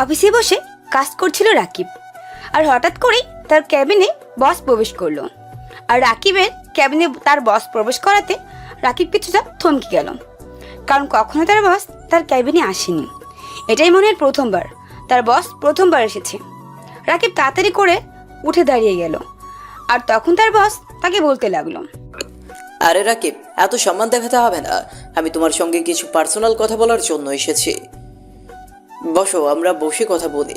অফিসে বসে কাজ করছিল রাকিব। আর হঠাৎ করেই তার ক্যাবিনে বস প্রবেশ করলো। আর রাকিবের ক্যাবিনে তার বস প্রবেশ করাতে রাকিব কিছুটা থমকে গেল, কারণ কখনো তার বস তার ক্যাবিনে আসেনি। এটাই মনে হয় প্রথমবার তার বস প্রথমবার এসেছে। রাকিব তাড়াতাড়ি করে উঠে দাঁড়িয়ে গেল, আর তখন তার বস তাকে বলতে লাগলো, আরে রাকিব, এত সম্মান দেখাতে হবে না। আমি তোমার সঙ্গে কিছু পার্সোনাল কথা বলার জন্য এসেছি। বসো, আমরা বসে কথা বলি।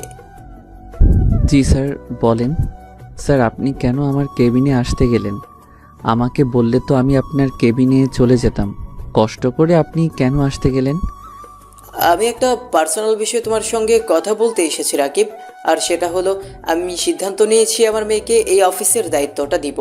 জি স্যার, বলেন। স্যার, আপনি কেন আমার কেবিনে আসতে গেলেন? আমাকে বললে তো আমি আপনার কেবিনে চলে যেতাম। কষ্ট করে আপনি কেন আসতে গেলেন? আমি একটা পার্সোনাল বিষয়ে তোমার সঙ্গে কথা বলতে এসেছি রাকিব। আর সেটা হলো, আমি সিদ্ধান্ত নিয়েছি আমার মেয়েকে এই অফিসের দায়িত্বটা দিব।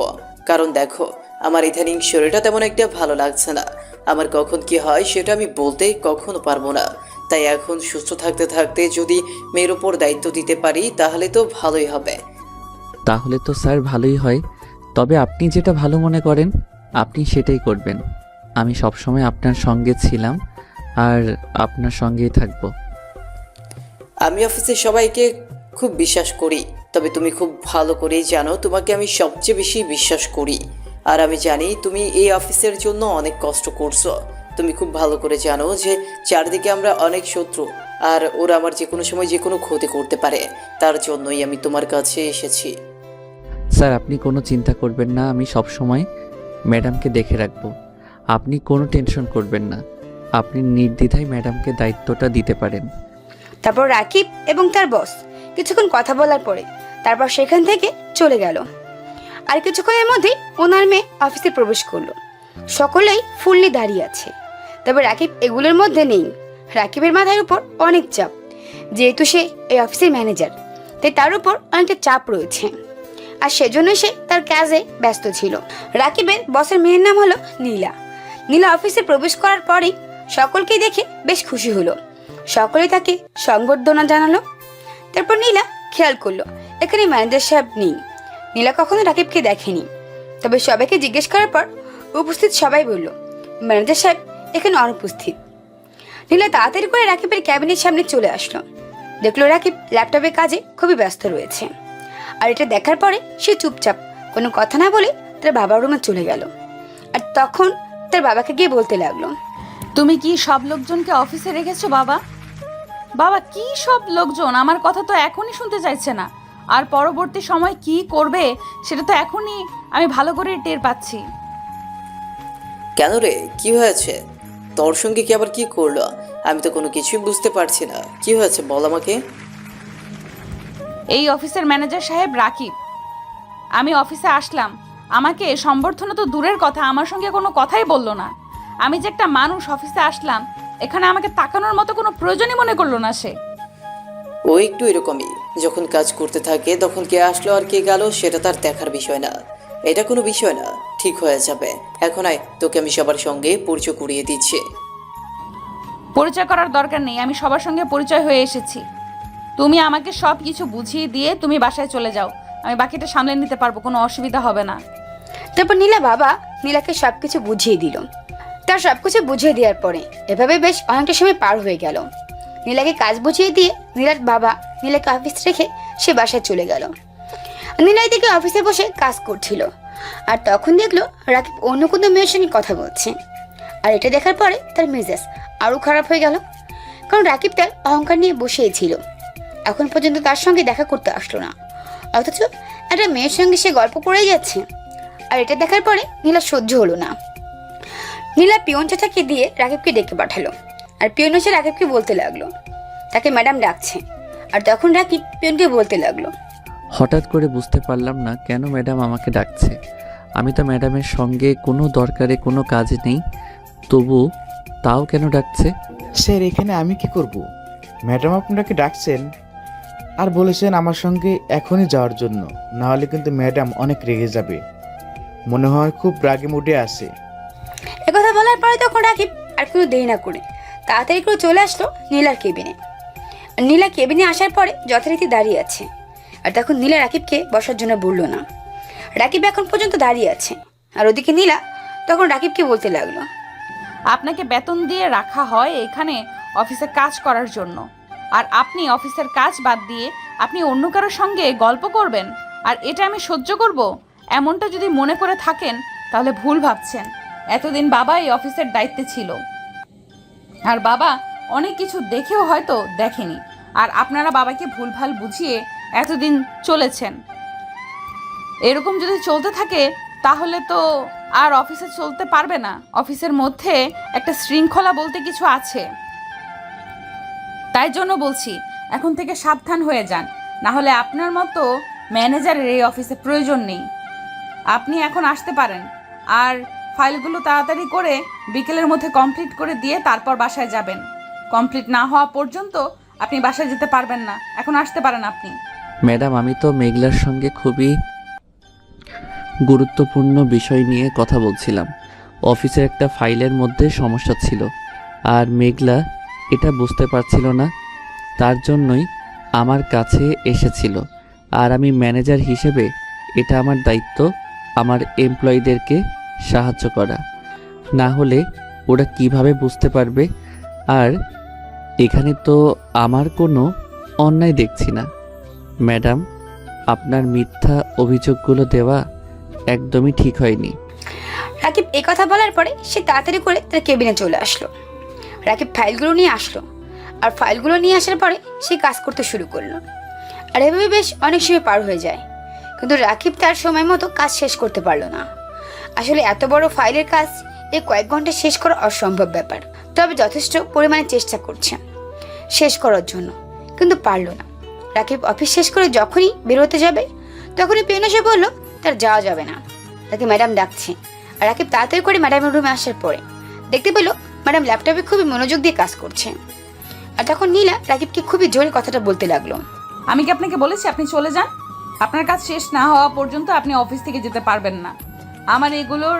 কারণ দেখো, আমার ইদানিং শরীরটা তেমন একটা ভালো লাগছে না। আমার কখন কি হয় সেটা আমি বলতে কখনো পারবো না। তাই এখন সুস্থ থাকতে থাকতে যদি মেয়ের ওপর দায়িত্ব দিতে পারি তাহলে তো ভালোই হবে। তাহলে তো স্যার ভালোই হয়। তবে আপনি যেটা ভালো মনে করেন আপনি সেটাই করবেন। আমি সবসময় আপনার সঙ্গে ছিলাম আর আপনার সঙ্গেই থাকবো। আমি অফিসের সবাইকে খুব বিশ্বাস করি, তবে তুমি খুব ভালো করেই জানো তোমাকে আমি সবচেয়ে বেশি বিশ্বাস করি। আর আমি জানি তুমি এই অফিসের জন্য অনেক কষ্ট করছো। তুমি খুব ভালো করে জানো যে চারদিকে আমরা অনেক শত্রু, আর ওরা আমার যে কোনো সময় যে কোনো ক্ষতি করতে পারে। তার জন্যই আমি তোমার কাছে এসেছি। স্যার, আপনি কোনো চিন্তা করবেন না, আমি সব সময় ম্যাডামকে দেখে রাখবো। আপনি কোনো টেনশন করবেন না, আপনি নির্দ্বিধায় ম্যাডামকে দায়িত্বটা দিতে পারেন। তারপর রাকিব এবং তার বস কিছুক্ষণ কথা বলার পরে তারপর সেখান থেকে চলে গেল। আর কিছুক্ষণের মধ্যেই ওনার মেয়ে অফিসে প্রবেশ করলো। সকলেই ফুল নিয়ে দাঁড়িয়ে আছে, তবে রাকিব এগুলোর মধ্যে নেই। রাকিবের মাথার উপর অনেক চাপ, যেহেতু সে এই অফিসের ম্যানেজার, তাই তার উপর অনেকটা চাপ রয়েছে। আর সেজন্য সে তার কাজে ব্যস্ত ছিল। রাকিবের বসের মেয়ের নাম হলো নীলা। নীলা অফিসে প্রবেশ করার পরেই সকলকেই দেখে বেশ খুশি হলো। সকলেই তাকে সংবর্ধনা জানালো। তারপর নীলা খেয়াল করলো এখানে ম্যানেজার সাহেব নেই। নীলা কখনো রাকিবকে দেখেনি, তবে সবাইকে জিজ্ঞেস করার পর উপস্থিত সবাই বলল ম্যানেজার সাহেব এখানে অনুপস্থিত। নীলা তাড়াতাড়ি করে রাকিবের ক্যাবিনের সামনে চলে আসলো। দেখলো রাকিব ল্যাপটপের কাজে খুবই ব্যস্ত রয়েছে। আর এটা দেখার পরে সে চুপচাপ কোনো কথা না বলে তার বাবার রুমে চলে গেল। আর তখন তার বাবাকে গিয়ে বলতে লাগলো, তুমি কি সব লোকজনকে অফিসে রেখেছো বাবা? বাবা, কি সব লোকজন? আমার কথা তো এখনই শুনতে চাইছে না। আর পরবর্তী সময় কি করবে সেটা তো এখনই আমি ভালো করে টের পাচ্ছি। কেন রে, কি হয়েছে? তোর সঙ্গে কি আবার কি করলো? আমি তো কোনো কিছুই বুঝতে পারছি না। কি হয়েছে বল আমাকে। এই অফিসের ম্যানেজার সাহেব রাকিব, আমি অফিসে আসলাম, আমাকে সম্বর্ধনা তো দূরের কথা, আমার সঙ্গে কোনো কথাই বললো না। আমি যে একটা মানুষ অফিসে আসলাম, এখানে আমাকে তাকানোর মতো কোনো প্রয়োজনই মনে করলো না সে। ও একটু এরকমই, যখন কাজ করতে থাকে তখন কে আসলো আর কে গেল সেটা তার দেখার বিষয় না। এটা কোনো বিষয় না, ঠিক হয়ে যাবে। এখন আয়, তোকে আমি সবার সঙ্গে পরিচয় করিয়ে দিচ্ছি। পরিচয় করার দরকার নেই, আমি সবার সঙ্গে পরিচয় হয়ে এসেছি। তুমি আমাকে সব কিছু বুঝিয়ে দিয়ে তুমি বাসায় চলে যাও, আমি বাকিটা সামলে নিতে পারবো, কোনো অসুবিধা হবে না। তারপর নীলা বাবা নীলাকে সবকিছু বুঝিয়ে দিল। তার সবকিছু বুঝিয়ে দেওয়ার পরে এভাবে বেশ অনেকটা সময় পার হয়ে গেল। নীলাকে কাজ বুঝিয়ে দিয়ে নীলার বাবা নীলাকে অফিস রেখে সে বাসায় চলে গেল। নীলা এদিকে অফিসে বসে কাজ করছিল, আর তখন দেখলো রাকিব অন্য কোনো মেয়ের সঙ্গে কথা বলছে। আর এটা দেখার পরে তার মেজাজ আরও খারাপ হয়ে গেল, কারণ রাকিব তার অহংকার নিয়ে বসেই ছিল। এখন পর্যন্ত তার সঙ্গে দেখা করতে আসলো না, অথচ একটা মেয়ের সঙ্গে সে গল্প করেই যাচ্ছে। আর এটা দেখার পরে নীলা সহ্য হলো না। নীলা পিয়ন চাচাকে দিয়ে রাকিবকে ডেকে পাঠালো। আর পিয়ন এসে রাকিবকে বলতে লাগলো তাকে ম্যাডাম ডাকছে। আর তখন রাকিব পিয়নকে বলতে লাগলো, হঠাৎ করে বুঝতে পারলাম না কেন ম্যাডাম আমাকে ডাকছে। আমি তো ম্যাডামের সঙ্গে কোনো দরকারে কোনো কাজ নেই, তবু তাও কেন ডাকছে? স্যার, এখানে আমি কি করব? ম্যাডাম আপনাকে ডাকছেন আর বলেছেন আমার সঙ্গে এখনই যাওয়ার জন্য, না হলে কিন্তু ম্যাডাম অনেক রেগে যাবে। মনে হয় খুব রাগে মুডে আছে। একথা বলার পরে তখন রাকিব আর কোনো দেরি না করে তাড়াতাড়ি করে চলে আসলো নীলার কেবিনে। নীলা কেবিনে আসার পরে যথারীতি দাঁড়িয়ে আছে। আর তখন নীলা রাকিবকে বসার জন্য বললো না। রাকিব এখন পর্যন্ত দাঁড়িয়ে আছে। আর ওদিকে নীলা তখন রাকিবকে বলতে লাগলো, আপনাকে বেতন দিয়ে রাখা হয় এখানে অফিসে কাজ করার জন্য, আর আপনি অফিসের কাজ বাদ দিয়ে আপনি অন্য কারোর সঙ্গে গল্প করবেন আর এটা আমি সহ্য করব? এমনটা যদি মনে করে থাকেন তাহলে ভুল ভাবছেন। এতদিন বাবা এই অফিসের দায়িত্বে ছিল, আর বাবা অনেক কিছু দেখেও হয়তো দেখেনি, আর আপনারা বাবাকে ভুলভাল বুঝিয়ে এতদিন চলেছেন। এরকম যদি চলতে থাকে তাহলে তো আর অফিসে চলতে পারবে না। অফিসের মধ্যে একটা শৃঙ্খলা বলতে কিছু আছে। তাই জন্য বলছি, এখন থেকে সাবধান হয়ে যান, না হলে আপনার মতো ম্যানেজারের এই অফিসে প্রয়োজন নেই। আপনি এখন আসতে পারেন, আর ফাইলগুলো তাড়াতাড়ি করে বিকেলের মধ্যে কমপ্লিট করে দিয়ে তারপর বাসায় যাবেন। কমপ্লিট না হওয়া পর্যন্ত আপনি বাসায় যেতে পারবেন না। এখন আসতে পারেন আপনি। ম্যাডাম, আমি তো মেঘলার সঙ্গে খুবই গুরুত্বপূর্ণ বিষয় নিয়ে কথা বলছিলাম। অফিসের একটা ফাইলের মধ্যে সমস্যা ছিল, আর মেঘলা এটা বুঝতে পারছিল না, তার জন্যই আমার কাছে এসেছিল। আর আমি ম্যানেজার হিসেবে এটা আমার দায়িত্ব আমার এমপ্লয়ীদেরকে সাহায্য করা, না হলে ওরা কিভাবে বুঝতে পারবে? আর এখানে তো আমার কোনো অন্যায় দেখছি না। ম্যাডাম, আপনার মিথ্যা অভিযোগগুলো দেওয়া একদমই ঠিক হয়নি। রাকিব এই কথা বলার পরে সে তাড়াতাড়ি করে তার কেবিনে চলে আসলো। রাকিব ফাইলগুলো নিয়ে আসলো, আর ফাইলগুলো নিয়ে আসার পরে সে কাজ করতে শুরু করলো। আর এভাবে বেশ অনেক সময় পার হয়ে যায়, কিন্তু রাকিব তার সময় মতো কাজ শেষ করতে পারলো না। আসলে এত বড় ফাইলের কাজ এই কয়েক ঘন্টা শেষ করা অসম্ভব ব্যাপার। তবে যথেষ্ট পরিমাণে চেষ্টা করছে শেষ করার জন্য, কিন্তু পারলো না। রাকিব অফিস শেষ করে যখনই বেরোতে যাবে তখনই পেন এসে বললো তার যাওয়া যাবে না, তাকে ম্যাডাম ডাকছে। আর রাকিব তাড়াতাড়ি করে ম্যাডামের রুমে আসার পরে দেখতে পেল ম্যাডাম ল্যাপটপে খুবই মনোযোগ দিয়ে কাজ করছে। আর তখন নীলা রাকিবকে খুবই জোরে কথাটা বলতে লাগলো। আমি কি আপনাকে বলেছি আপনি চলে যান? আপনার কাজ শেষ না হওয়া পর্যন্ত আপনি অফিস থেকে যেতে পারবেন না। আমার এগুলোর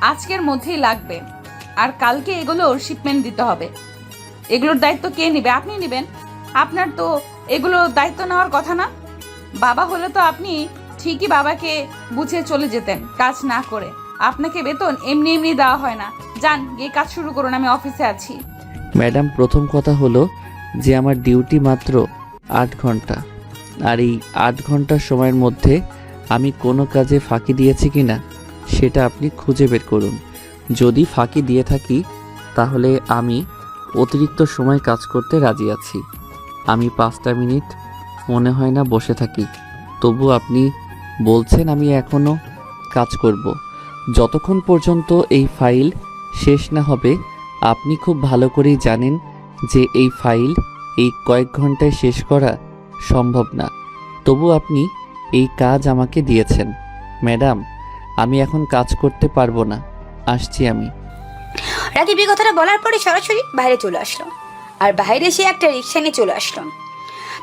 আজকের মধ্যেই লাগবে, আর কালকে এগুলোর শিপমেন্ট দিতে হবে। এগুলোর দায়িত্ব কে নেবে? আপনি নেবেন। আপনার তো এগুলো দায়িত্ব নেওয়ার কথা না। বাবা হলে তো আপনি ঠিকই বাবাকে বুঝিয়ে চলে যেতেন কাজ না করে। আপনাকে বেতন এমনি এমনি দেওয়া হয় না। যান, গিয়ে কাজ শুরু করুন, আমি অফিসে আছি। ম্যাডাম, প্রথম কথা হলো যে আমার ডিউটি মাত্র 8 ঘন্টা, আর এই 8 ঘন্টার সময়ের মধ্যে আমি কোনো কাজে ফাঁকি দিয়েছি কি না সেটা আপনি খুঁজে বের করুন। যদি ফাঁকি দিয়ে থাকি তাহলে আমি অতিরিক্ত সময় কাজ করতে রাজি আছি। আমি 5টা মিনিট মনে হয় না বসে থাকি, তবু আপনি বলছেন আমি এখনও কাজ করব। যতক্ষণ পর্যন্ত এই ফাইল শেষ না হবে আপনি খুব ভালো করেই জানেন যে এই ফাইল এই কয়েক ঘন্টায় শেষ করা সম্ভব না, তবু আপনি এই কাজ আমাকে দিয়েছেন। ম্যাডাম, আমি এখন কাজ করতে পারবো না, আসছি আমি। রাকিব এই কথাটা বলার পরে সরাসরি বাইরে চলে আসলো। আর বাইরে সে একটা রিক্সা নিয়ে চলে আসলো।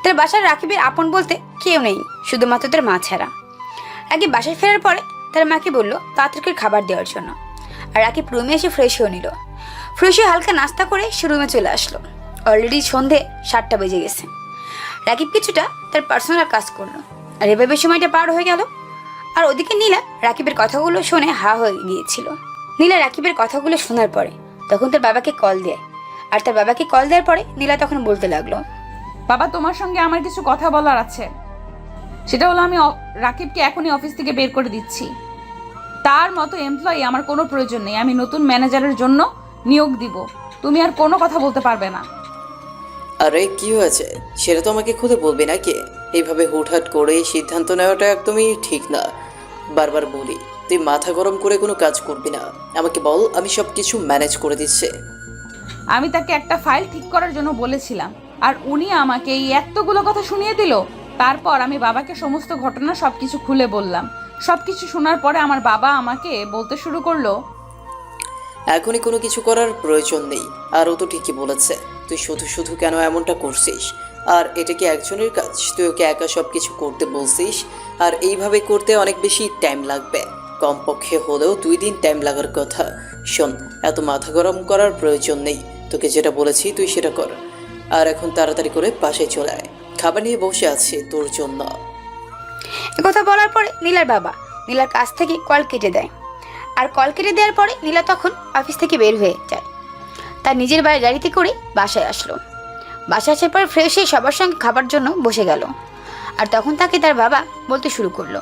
তার বাসার রাকিবের আপন বলতে কেউ নেই, শুধুমাত্র তার মা ছাড়া। রাকিব বাসায় ফেরার পরে তার মাকে বললো তাড়াতাড়ি খাবার দেওয়ার জন্য। আর রাকিব রুমে এসে ফ্রেশ হয়ে নিল। ফ্রেশ হয়ে হালকা নাস্তা করে সে রুমে চলে আসলো। অলরেডি সন্ধে 7টা বেজে গেছে। রাকিব কিছুটা তার পার্সোনাল কাজ করলো, আর এভাবে সময়টা পার হয়ে গেল। আর ওদিকে নীলা রাকিবের কথাগুলো শুনে হা হয়ে গিয়েছিল। নীলা রাকিবের কথাগুলো শোনার পরে তখন তার বাবাকে কল দেয়। আর তার বাবাকে কল দেওয়ার পরে নীলা তখন বলতে লাগলো, বাবা, তোমার সঙ্গে আমার কিছু কথা বলার আছে। সেটা হলো আমি রাকিবকে এখনই অফিস থেকে বের করে দিচ্ছি। তার মতো এমপ্লয়ি আমার কোনো প্রয়োজন নেই। আমি নতুন ম্যানেজারের জন্য নিয়োগ দিব। তুমি আর কোনো কথা বলতে পারবে না। আরে কি হয়েছে সেটা তো আমাকে খুদে বলবি নাকি? এইভাবে হুটহাট করে সিদ্ধান্ত নেওয়াটা একদমই ঠিক না। বারবার বলি তুই মাথা গরম করে কোনো কাজ করবি না, আমাকে বল, আমি সব কিছু ম্যানেজ করে দিচ্ছি। আমি তাকে একটা ফাইল ঠিক করার জন্য বলেছিলাম, আর উনি আমাকে এই এতগুলো কথা শুনিয়ে দিল। তারপর আমি বাবাকে সমস্ত ঘটনা সবকিছু খুলে বললাম। সবকিছু শোনার পরে আমার বাবা আমাকে বলতে শুরু করলো, এখনই কোনো কিছু করার প্রয়োজন নেই। আর ও তো ঠিকই বলেছে, তুই শুধু শুধু কেন এমনটা করছিস? আর এটা কি একজনের কাজ? তুই ওকে একা সব কিছু করতে বলছিস, আর এইভাবে করতে অনেক বেশি টাইম লাগবে। কমপক্ষে হলেও 2 দিন টাইম লাগার কথা। শোন, এত মাথা গরম করার প্রয়োজন নেই। তোকে যেটা বলেছি তুই সেটা কর। আর এখন তাড়াতাড়ি করে বাসায় চলে আয়, খাবার নিয়ে বসে আছে তোর জন্য। একথা বলার পরে নীলার বাবা নীলার কাছ থেকে কল কেটে দেয়। আর কল কেটে দেওয়ার পরে নীলা তখন অফিস থেকে বের হয়ে যায়। তার নিজের বাড়ির গাড়িতে করে বাসায় আসলো। বাসা আসার পর ফ্রেশ হয়ে সবার সঙ্গে খাবার জন্য বসে গেল। আর তখন তাকে তার বাবা বলতে শুরু করলো,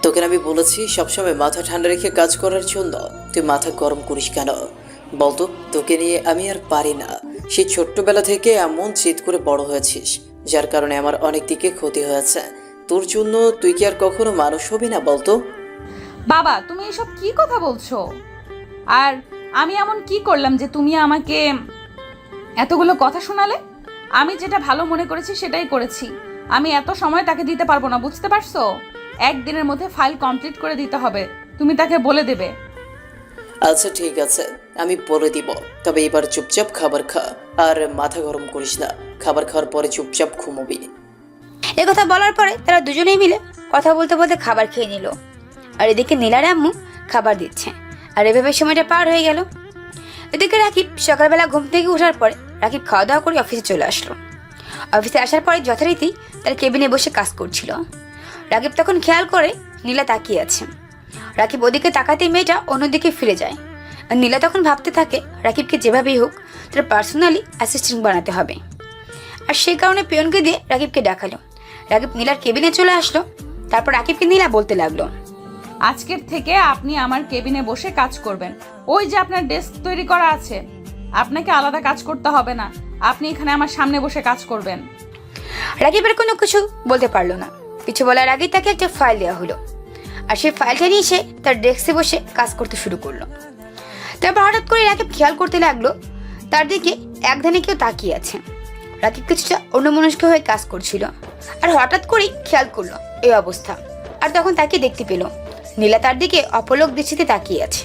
তোকে আমি বলেছি সবসময় মাথা ঠান্ডা রেখে কাজ করার জন্য, তুই মাথা গরম করিস কেন? বলতো, তোকে নিয়ে আমি আর পারি না। সেই ছোট্টবেলা থেকে এমন জেদ করে বড় হয়েছিস, যার কারণে আমার অনেক দিকে ক্ষতি হয়েছে। তোর জন্য তুই কি আর কখনো মানুষ হবি না বলতো? বাবা, তুমি এসব কি কথা বলছো? আর আমি এমন কি করলাম যে তুমি আমাকে এতগুলো কথা শোনালে? আমি যেটা ভালো মনে করেছি সেটাই করেছি। আমি এত সময় তাকে দিতে পারবো না, বুঝতে পারছো? একদিনের মধ্যে ফাইল কমপ্লিট করে দিতে হবে, তুমি তাকে বলে দেবে। আচ্ছা ঠিক আছে, আমি বলে দিব। তবে এবার চুপচাপ খাবার খা, আর মাথা গরম করিস না। খাবার খাওয়ার পরে চুপচাপ ঘুমোবি। কথা বলার পরে তারা দুজনেই মিলে কথা বলতে বলতে খাবার খেয়ে নিল। আর এদিকে নীলার আম্মু খাবার দিচ্ছে। আর এভাবে সময়টা পার হয়ে গেল। এদিকে রাকিব সকালবেলা ঘুম থেকে ওঠার পরে রাকিব খাওয়া দাওয়া করে অফিসে চলে আসলো। অফিসে আসার পরে যথারীতি তার কেবিনে বসে কাজ করছিল। রাকিব তখন খেয়াল করে নীলা তাকিয়ে আছে। রাকিব ওদিকে তাকাতেই মেয়েটা অন্যদিকে ফিরে যায়। আর নীলা তখন ভাবতে থাকে রাকিবকে যেভাবেই হোক তার পার্সোনালি অ্যাসিস্ট্যান্ট বানাতে হবে। আর সেই কারণে পিয়নকে দিয়ে রাকিবকে ডাকালো। রাকিব নীলার কেবিনে চলে আসলো। তারপর রাকিবকে নীলা বলতে লাগলো, আজকের থেকে আপনি আমার কেবিনে বসে কাজ করবেন। ওই যে আপনার ডেস্ক তৈরি করা আছে, আপনাকে আলাদা কাজ করতে হবে না। আপনি এখানে আমার সামনে বসে কাজ করবেন। রাকিবের কোনো কিছু বলতে পারলো না। কিছু বলার আগেই তাকে একটা ফাইল দেওয়া হলো। আর সেই ফাইলটা নিয়ে সে তার ডেস্কে বসে কাজ করতে শুরু করলো। তারপর হঠাৎ করে রাকিব খেয়াল করতে লাগলো তার দিকে এক ধ্যানে কেউ তাকিয়ে আছে। রাকিব কিছুটা অন্যমনস্ক হয়ে কাজ করছিল। আর হঠাৎ করেই খেয়াল করলো এই অবস্থা। আর তখন তাকে দেখতে পেল নীলা তার দিকে অপলক দৃষ্টিতে তাকিয়ে আছে।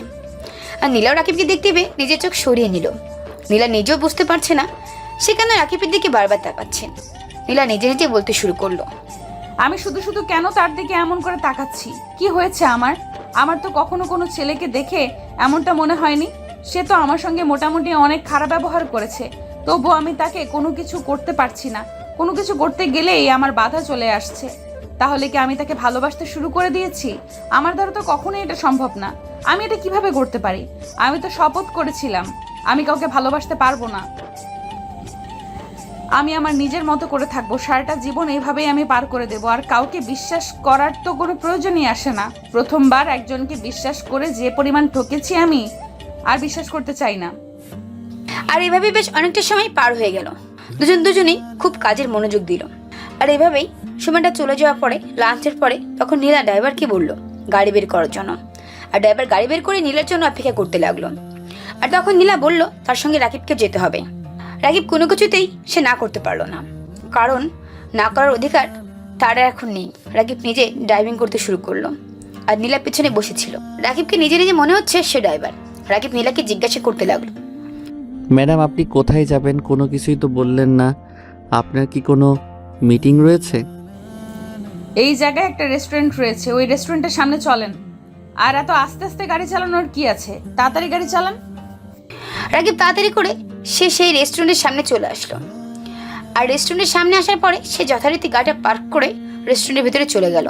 আর নীলাও রাকিবকে দেখতে পেয়ে নিজের চোখ সরিয়ে নিল। নীলা নিজেও বুঝতে পারছে না সে কেন রাকিবের দিকে বারবার তাকাচ্ছে। নীলা নিজে নিজে বলতে শুরু করলো, আমি শুধু শুধু কেন তার দিকে এমন করে তাকাচ্ছি? কি হয়েছে আমার? আমার তো কখনো কোনো ছেলেকে দেখে এমনটা মনে হয়নি। সে তো আমার সঙ্গে মোটামুটি অনেক খারাপ ব্যবহার করেছে, তবুও আমি তাকে কোনো কিছু করতে পারছি না। কোনো কিছু করতে গেলেই আমার বাধা চলে আসছে। তাহলে কি আমি তাকে ভালোবাসতে শুরু করে দিয়েছি? আমার দ্বারা তো কখনোই এটা সম্ভব না। আমি এটা কিভাবে করতে পারি? আমি তো শপথ করেছিলাম আমি কাউকে ভালোবাসতে পারবো না। আমি আমার নিজের মতো করে থাকবো, সারাটা জীবন এইভাবেই আমি পার করে দেব। আর কাউকে বিশ্বাস করার তো কোনো প্রয়োজনই আসে না। প্রথমবার একজনকে বিশ্বাস করে যে পরিমাণ ঠকেছি আমি আর বিশ্বাস করতে চাই না। আর এভাবে বেশ অনেকটা সময় পার হয়ে গেল। দুজনেই খুব কাজের মনোযোগ দিল। আর এভাবেই সময়টা চলে যাওয়ার পরে লাঞ্চের পরে তখন নীলা ড্রাইভারকে বললো গাড়ি বের করার জন্য। আর ড্রাইভার গাড়ি বের করে নীলার জন্য অপেক্ষা করতে লাগলো। আর তখন নীলা বলল তার সঙ্গে রাকিবকে যেতে হবে। রাকিব কোনো কিছুতেই সে না করতে পারলো না, কারণ না করার অধিকার তার এখন নেই। রাকিব নিজে ড্রাইভিং করতে শুরু করলো। আর নীলা পিছনে বসেছিল। রাকিবকে নিজে নিজে মনে হচ্ছে সে ড্রাইভার। রাকিব নীলাকে জিজ্ঞাসা করতে লাগলো, ম্যাডাম আপনি কোথায় যাবেন? কোনো কিছুই তো বললেন না। আপনার কি কোনো মিটিং রয়েছে? এই জায়গায় একটা রেস্টুরেন্ট রয়েছে, ওই রেস্টুরেন্টের সামনে চলেন। আর এত আস্তে আস্তে গাড়ি চালানোর কি আছে? তাড়াতাড়ি গাড়ি চালান। রাকিব তাড়াতাড়ি করে সে সেই রেস্টুরেন্টের সামনে চলে আসলো। আর রেস্টুরেন্টের সামনে আসার পরে সে যথারীতি গাড়িটা পার্ক করে রেস্টুরেন্টের ভিতরে চলে গেল।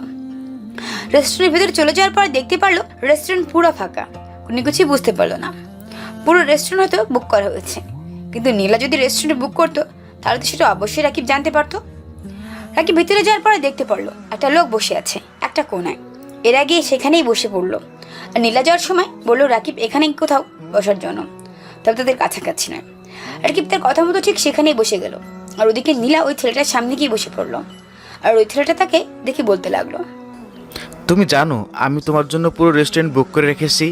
রেস্টুরেন্টের ভিতরে চলে যাওয়ার পর দেখতে পারলো রেস্টুরেন্ট পুরো ফাঁকা। কোনো কিছুই বুঝতে পারলো না। পুরো রেস্টুরেন্ট হয়তো বুক করা হয়েছে, কিন্তু নীলা যদি রেস্টুরেন্ট বুক করতো তাহলে তো সেটা অবশ্যই রাকিব জানতে পারতো। রাকিব ভিতরে যাওয়ার পরে দেখতে পারলো একটা লোক বসে আছে একটা কোনায়। এর আগে সেখানেই বসে পড়লো। আর নীলা যাওয়ার সময় বললো রাকিব এখানেই কোথাও বসার জন্য, তবে তাদের কাছাকাছি নয়। রাকিব তার কথা মতো ঠিক সেখানেই বসে গেল। আর ওদিকে নীলা ওই ছেলেটার সামনে গিয়ে বসে পড়লো। আর ওই ছেলেটা তাকে দেখে বলতে লাগলো, তুমি জানো আমি তোমার জন্য পুরো রেস্টুরেন্ট বুক করে রেখেছি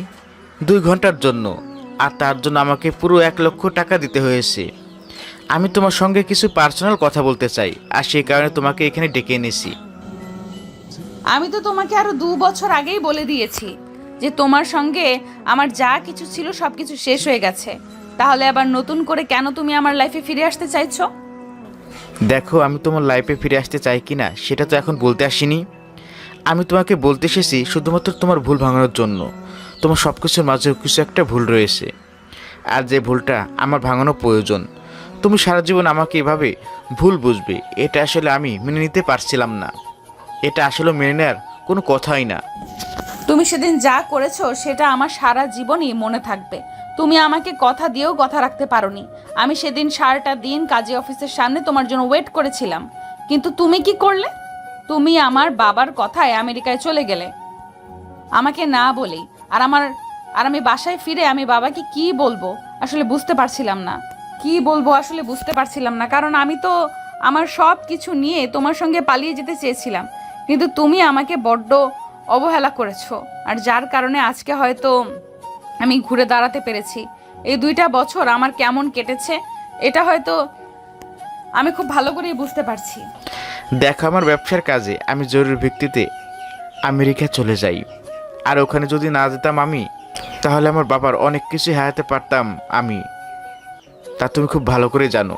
2 ঘন্টার জন্য, আর তার জন্য আমাকে পুরো 1 লক্ষ টাকা দিতে হয়েছে। আমি তোমার সঙ্গে কিছু পার্সোনাল কথা বলতে চাই, আর সেই কারণে তোমাকে এখানে ডেকে এনেছি। আমি তো তোমাকে আরো 2 বছর আগেই বলে দিয়েছি যে তোমার সঙ্গে আমার যা কিছু ছিল সবকিছু শেষ হয়ে গেছে। তাহলে আবার নতুন করে কেন তুমি আমার লাইফে ফিরে আসতে চাইছো? দেখো আমি তোমার লাইফে ফিরে আসতে চাই কিনা সেটা তো এখন বলতে আসিনি। আমি তোমাকে বলতে এসেছি শুধুমাত্র তোমার ভুল ভাঙানোর জন্য। তোমার সব কিছুর মাঝে কিছু একটা ভুল রয়েছে, আর যে ভুলটা আমার ভাঙানো প্রয়োজন। তুমি সারা জীবন আমাকে এভাবে ভুল বুঝবে, এটা আসলে আমি মেনে নিতে পারছিলাম না। এটা আসলে মেনে নেওয়ার কোনো কথাই না। তুমি সেদিন যা করেছো সেটা আমার সারা জীবনই মনে থাকবে। তুমি আমাকে কথা দিয়েও কথা রাখতে পারোনি। আমি সেদিন সারাটা দিন কাজী অফিসের সামনে তোমার জন্য ওয়েট করেছিলাম, কিন্তু তুমি কি করলে? তুমি আমার বাবার কথায় আমেরিকায় চলে গেলে আমাকে না বলেই। আর আমি বাসায় ফিরে আমি বাবাকে কি বলবো আসলে বুঝতে পারছিলাম না। কারণ আমি তো আমার সব কিছু নিয়ে তোমার সঙ্গে পালিয়ে যেতে চেয়েছিলাম, কিন্তু তুমি আমাকে বড্ড অবহেলা করেছো। আর যার কারণে আজকে হয়তো আমি ঘুরে দাঁড়াতে পেরেছি। এই 2টা বছর আমার কেমন কেটেছে এটা হয়তো আমি খুব ভালো করেই বুঝতে পারছি। দেখো, আমার ব্যবসার কাজে আমি জরুরি ভিত্তিতে আমেরিকা চলে যাই, আর ওখানে যদি না যেতাম আমি, তাহলে আমার বাবার অনেক কিছু হারাতে পারতাম আমি। তা তুমি খুব ভালো করে জানো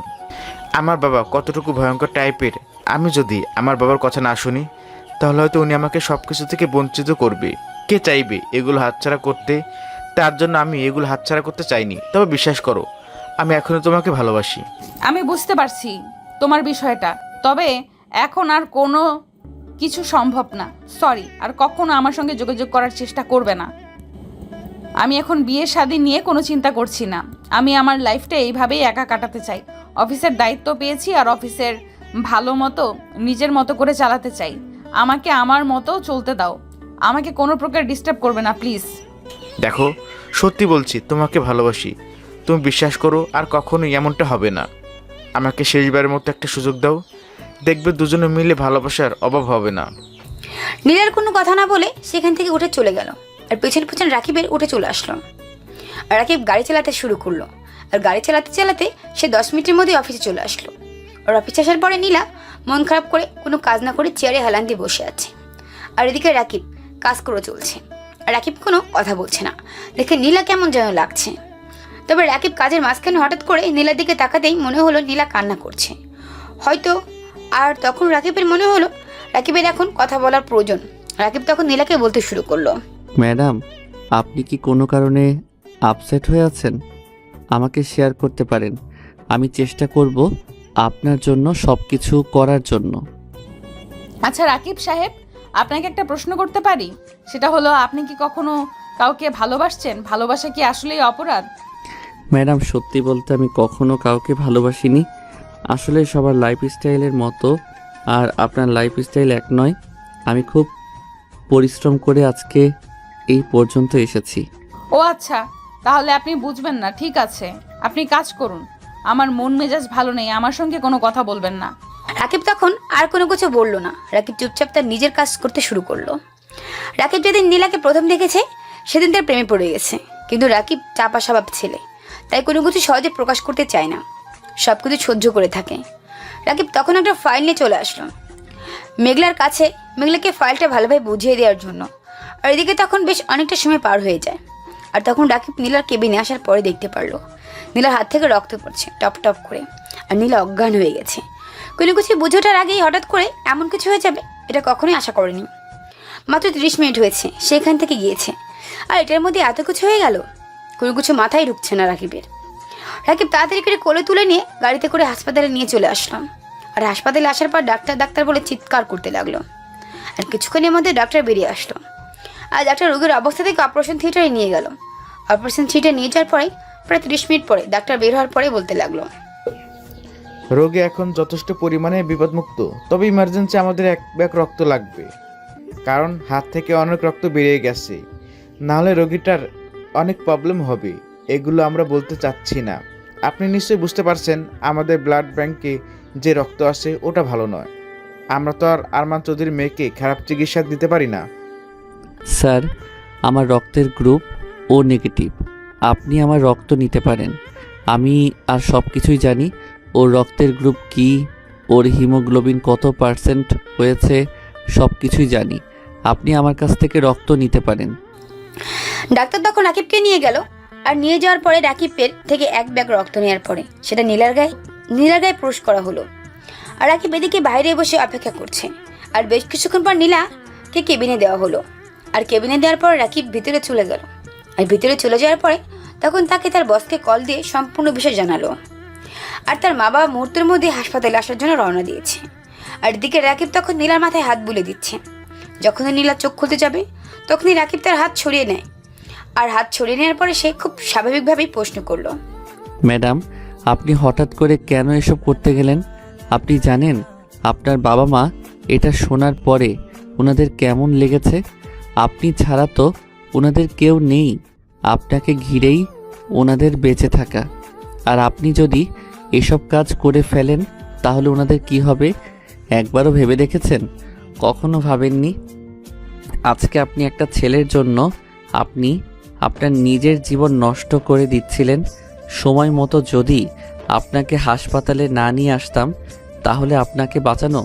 আমার বাবা কতটুকু ভয়ঙ্কর টাইপের। আমি যদি আমার বাবার কথা না শুনি, তাহলে হয়তো উনি আমাকে সব কিছু থেকে বঞ্চিত করবে। কে চাইবে এগুলো হাতছাড়া করতে? তার জন্য আমি এগুলো হাতছাড়া করতে চাইনি। তবে বিশ্বাস করো, আমি এখনো তোমাকে ভালোবাসি। আমি বুঝতে পারছি তোমার বিষয়টা, তবে এখন আর কোনো কিছু সম্ভব না। সরি, আর কখনো আমার সঙ্গে যোগাযোগ করার চেষ্টা করবে না। আমি এখন বিয়ে শাদী নিয়ে কোনো চিন্তা করছি না। আমি আমার লাইফটা এইভাবেই একা কাটাতে চাই। অফিসের দায়িত্ব পেয়েছি আর অফিসের ভালো মতো নিজের মতো করে চালাতে চাই। আমাকে আমার মতো চলতে দাও, আমাকে কোনো প্রকার ডিস্টার্ব করবে না প্লিজ। দেখো, সত্যি বলছি, তোমাকে ভালোবাসি। তুমি বিশ্বাস করো, আর কখনোই এমনটা হবে না। আমাকে শেষবারের মতো একটা সুযোগ দাও, দেখবে দুজনে মিলে ভালোবাসার অভাব হবে না। নীলার কোনো কথা না বলে সেখান থেকে উঠে চলে গেল, আর পেছন পেছন রাকিবের উঠে চলে আসলো। আর রাকিব গাড়ি চালাতে শুরু করলো, আর গাড়ি চালাতে চালাতে সে 10 মিনিটের মধ্যে অফিসে চলে আসলো। আর অফিসে আসার পরে নীলা মন খারাপ করে কোনো কাজ না করে চেয়ারে হেলান দিয়ে বসে আছে, আর এদিকে রাকিব কাজ করে চলছে। আর রাকিব কোনো কথা বলছে না দেখে নীলা কেমন যেন লাগছে। তবে রাকিব কাজের মাঝখানে হঠাৎ করে নীলার দিকে তাকাতেই মনে হলো নীলা কান্না করছে হয়তো। আর তখন রাকিবের মনে হলো রাকিবের এখন কথা বলার প্রয়োজন। রাকিব তখন নীলাকে বলতে শুরু করলো, ম্যাডাম, আপনি কি কোনো কারণে আপসেট হয়ে আছেন? আমাকে শেয়ার করতে পারেন। আমি চেষ্টা করব আপনার জন্য সব কিছু করার জন্য। আচ্ছা রাকিব সাহেব, আপনাকে একটা প্রশ্ন করতে পারি? সেটা হলো, আপনি কি কখনো কাউকে ভালোবাসছেন? ভালোবাসা কি আসলেই অপরাধ? ম্যাডাম, সত্যি বলতে আমি কখনো কাউকে ভালোবাসিনি। আসলে সবার লাইফস্টাইলের মতো আর আপনার লাইফস্টাইল এক নয়। আমি খুব পরিশ্রম করে আজকে এই পর্যন্ত এসেছি। ও আচ্ছা, তাহলে আপনি বুঝবেন না। ঠিক আছে, আপনি কাজ করুন। আমার মন মেজাজ ভালো নেই, আমার সঙ্গে কোনো কথা বলবেন না। রাকিব তখন আর কোনো কিছু বললো না। রাকিব চুপচাপ তার নিজের কাজ করতে শুরু করলো। রাকিব যেদিন নীলাকে প্রথম দেখেছে সেদিন তার প্রেমে পড়ে গেছে, কিন্তু রাকিব চাপা স্বভাব ছেলে, তাই কোনো কিছু সহজে প্রকাশ করতে চায় না, সব কিছু সহ্য করে থাকে। রাকিব তখন একটা ফাইল নিয়ে চলে আসলো মেঘলার কাছে, মেঘলাকে ফাইলটা ভালোভাবে বুঝিয়ে দেওয়ার জন্য। আর এদিকে তখন বেশ অনেকটা সময় পার হয়ে যায়। আর তখন রাকিব নীলার কেবিনে আসার পরে দেখতে পারলো নীলার হাত থেকে রক্ত পড়ছে টপ টপ করে, আর নীলা অজ্ঞান হয়ে গেছে। কোনো কিছু বুঝোটার আগেই হঠাৎ করে এমন কিছু হয়ে যাবে এটা কখনোই আশা করেনি। মাত্র 30 মিনিট হয়েছে সেখান থেকে গিয়েছে, আর এটার মধ্যে এত কিছু হয়ে গেল। কোনো কিছু মাথায় ঢুকছে না রাকিবের। রাকিব তাড়াতাড়ি করে কোলে তুলে নিয়ে গাড়িতে করে হাসপাতালে নিয়ে চলে আসলাম। আর হাসপাতালে আসার পর ডাক্তার ডাক্তার বলে চিৎকার করতে লাগলো। আর কিছুক্ষণের মধ্যে ডাক্তার বেরিয়ে আসলো, আর ডাক্তার রোগীর অবস্থা থেকে অপারেশন থিয়েটারে নিয়ে গেল। অপারেশন থিয়েটারে নিয়ে যাওয়ার পরে প্রায় 30 মিনিট পরে ডাক্তার বের হওয়ার পরে বলতে লাগলো, রোগী এখন যথেষ্ট পরিমাণে বিপদমুক্ত, তবে ইমার্জেন্সি আমাদের 1 ব্যাগ রক্ত লাগবে, কারণ হাত থেকে অনেক রক্ত বেরিয়ে গেছে। নাহলে রোগীটার অনেক প্রবলেম হবে। এগুলো আমরা বলতে চাচ্ছি না। আপনি নিশ্চয়ই বুঝতে পারছেন আমাদের ব্লাড ব্যাংকে যে রক্ত আসে ওটা ভালো নয়। আমরা তো আর আরমান চৌধুরীর মেয়েকে খারাপ চিকিৎসা দিতে পারি না। স্যার, আমার রক্তের গ্রুপ ও নেগেটিভ। আপনি আমার রক্ত নিতে পারেন। আমি আর সব কিছুই জানি। ওর রক্তের গ্রুপ কি, ওর হিমোগ্লোবিন কত পার্সেন্ট হয়েছে, সব কিছুই জানি। আপনি আমার কাছ থেকে রক্ত নিতে পারেন। ডাক্তার তখন রাকিবকে নিয়ে গেল। আর নিয়ে যাওয়ার পরে রাকিবের থেকে 1 ব্যাগ রক্ত নেওয়ার পরে সেটা নীলার গায়ে পুশ করা হলো। আর রাকিব এদিকে বাইরে বসে অপেক্ষা করছে। আর বেশ কিছুক্ষণ পর নীলাকে কেবিনে দেওয়া হলো। আর কেবিনে দেওয়ার পর রাকিব ভিতরে চলে গেল। আর ভিতরে চলে যাওয়ার পরে তখন তাকে তার বসকে কল দিয়ে সম্পূর্ণ বিষয় জানালো। আর তার মা বাবা মুহূর্তের মধ্যে হাসপাতালে আসার জন্য রওনা দিয়েছে। আর এদিকে রাকিব তখন নীলার মাথায় হাত বুলে দিচ্ছে। যখনই নীলা চোখ খুলতে যাবে তখনই রাকিব তার হাত ছড়িয়ে নেয়। আর হাত ছড়িয়ে নেওয়ার পরে সে খুব স্বাভাবিকভাবেই প্রশ্ন করলো, ম্যাডাম, আপনি হঠাৎ করে কেন এসব করতে গেলেন? আপনি জানেন আপনার বাবা মা এটা শোনার পরে ওনাদের কেমন লেগেছে? আপনি ছাড়া তো ওনাদের কেউ নেই, আপনাকে ঘিরেই ওনাদের বেঁচে থাকা। আর আপনি যদি এসব কাজ করে ফেলেন তাহলে ওনাদের কি হবে একবারও ভেবে দেখেছেন? কখনো ভাবেননি? আজকে আপনি একটা ছেলের জন্য আপনি আপনার নিজের জীবন নষ্ট করে দিচ্ছিলেন। সময় মতো যদি আপনাকে হাসপাতালে না নিয়ে আসতাম তাহলে আপনাকে বাঁচানো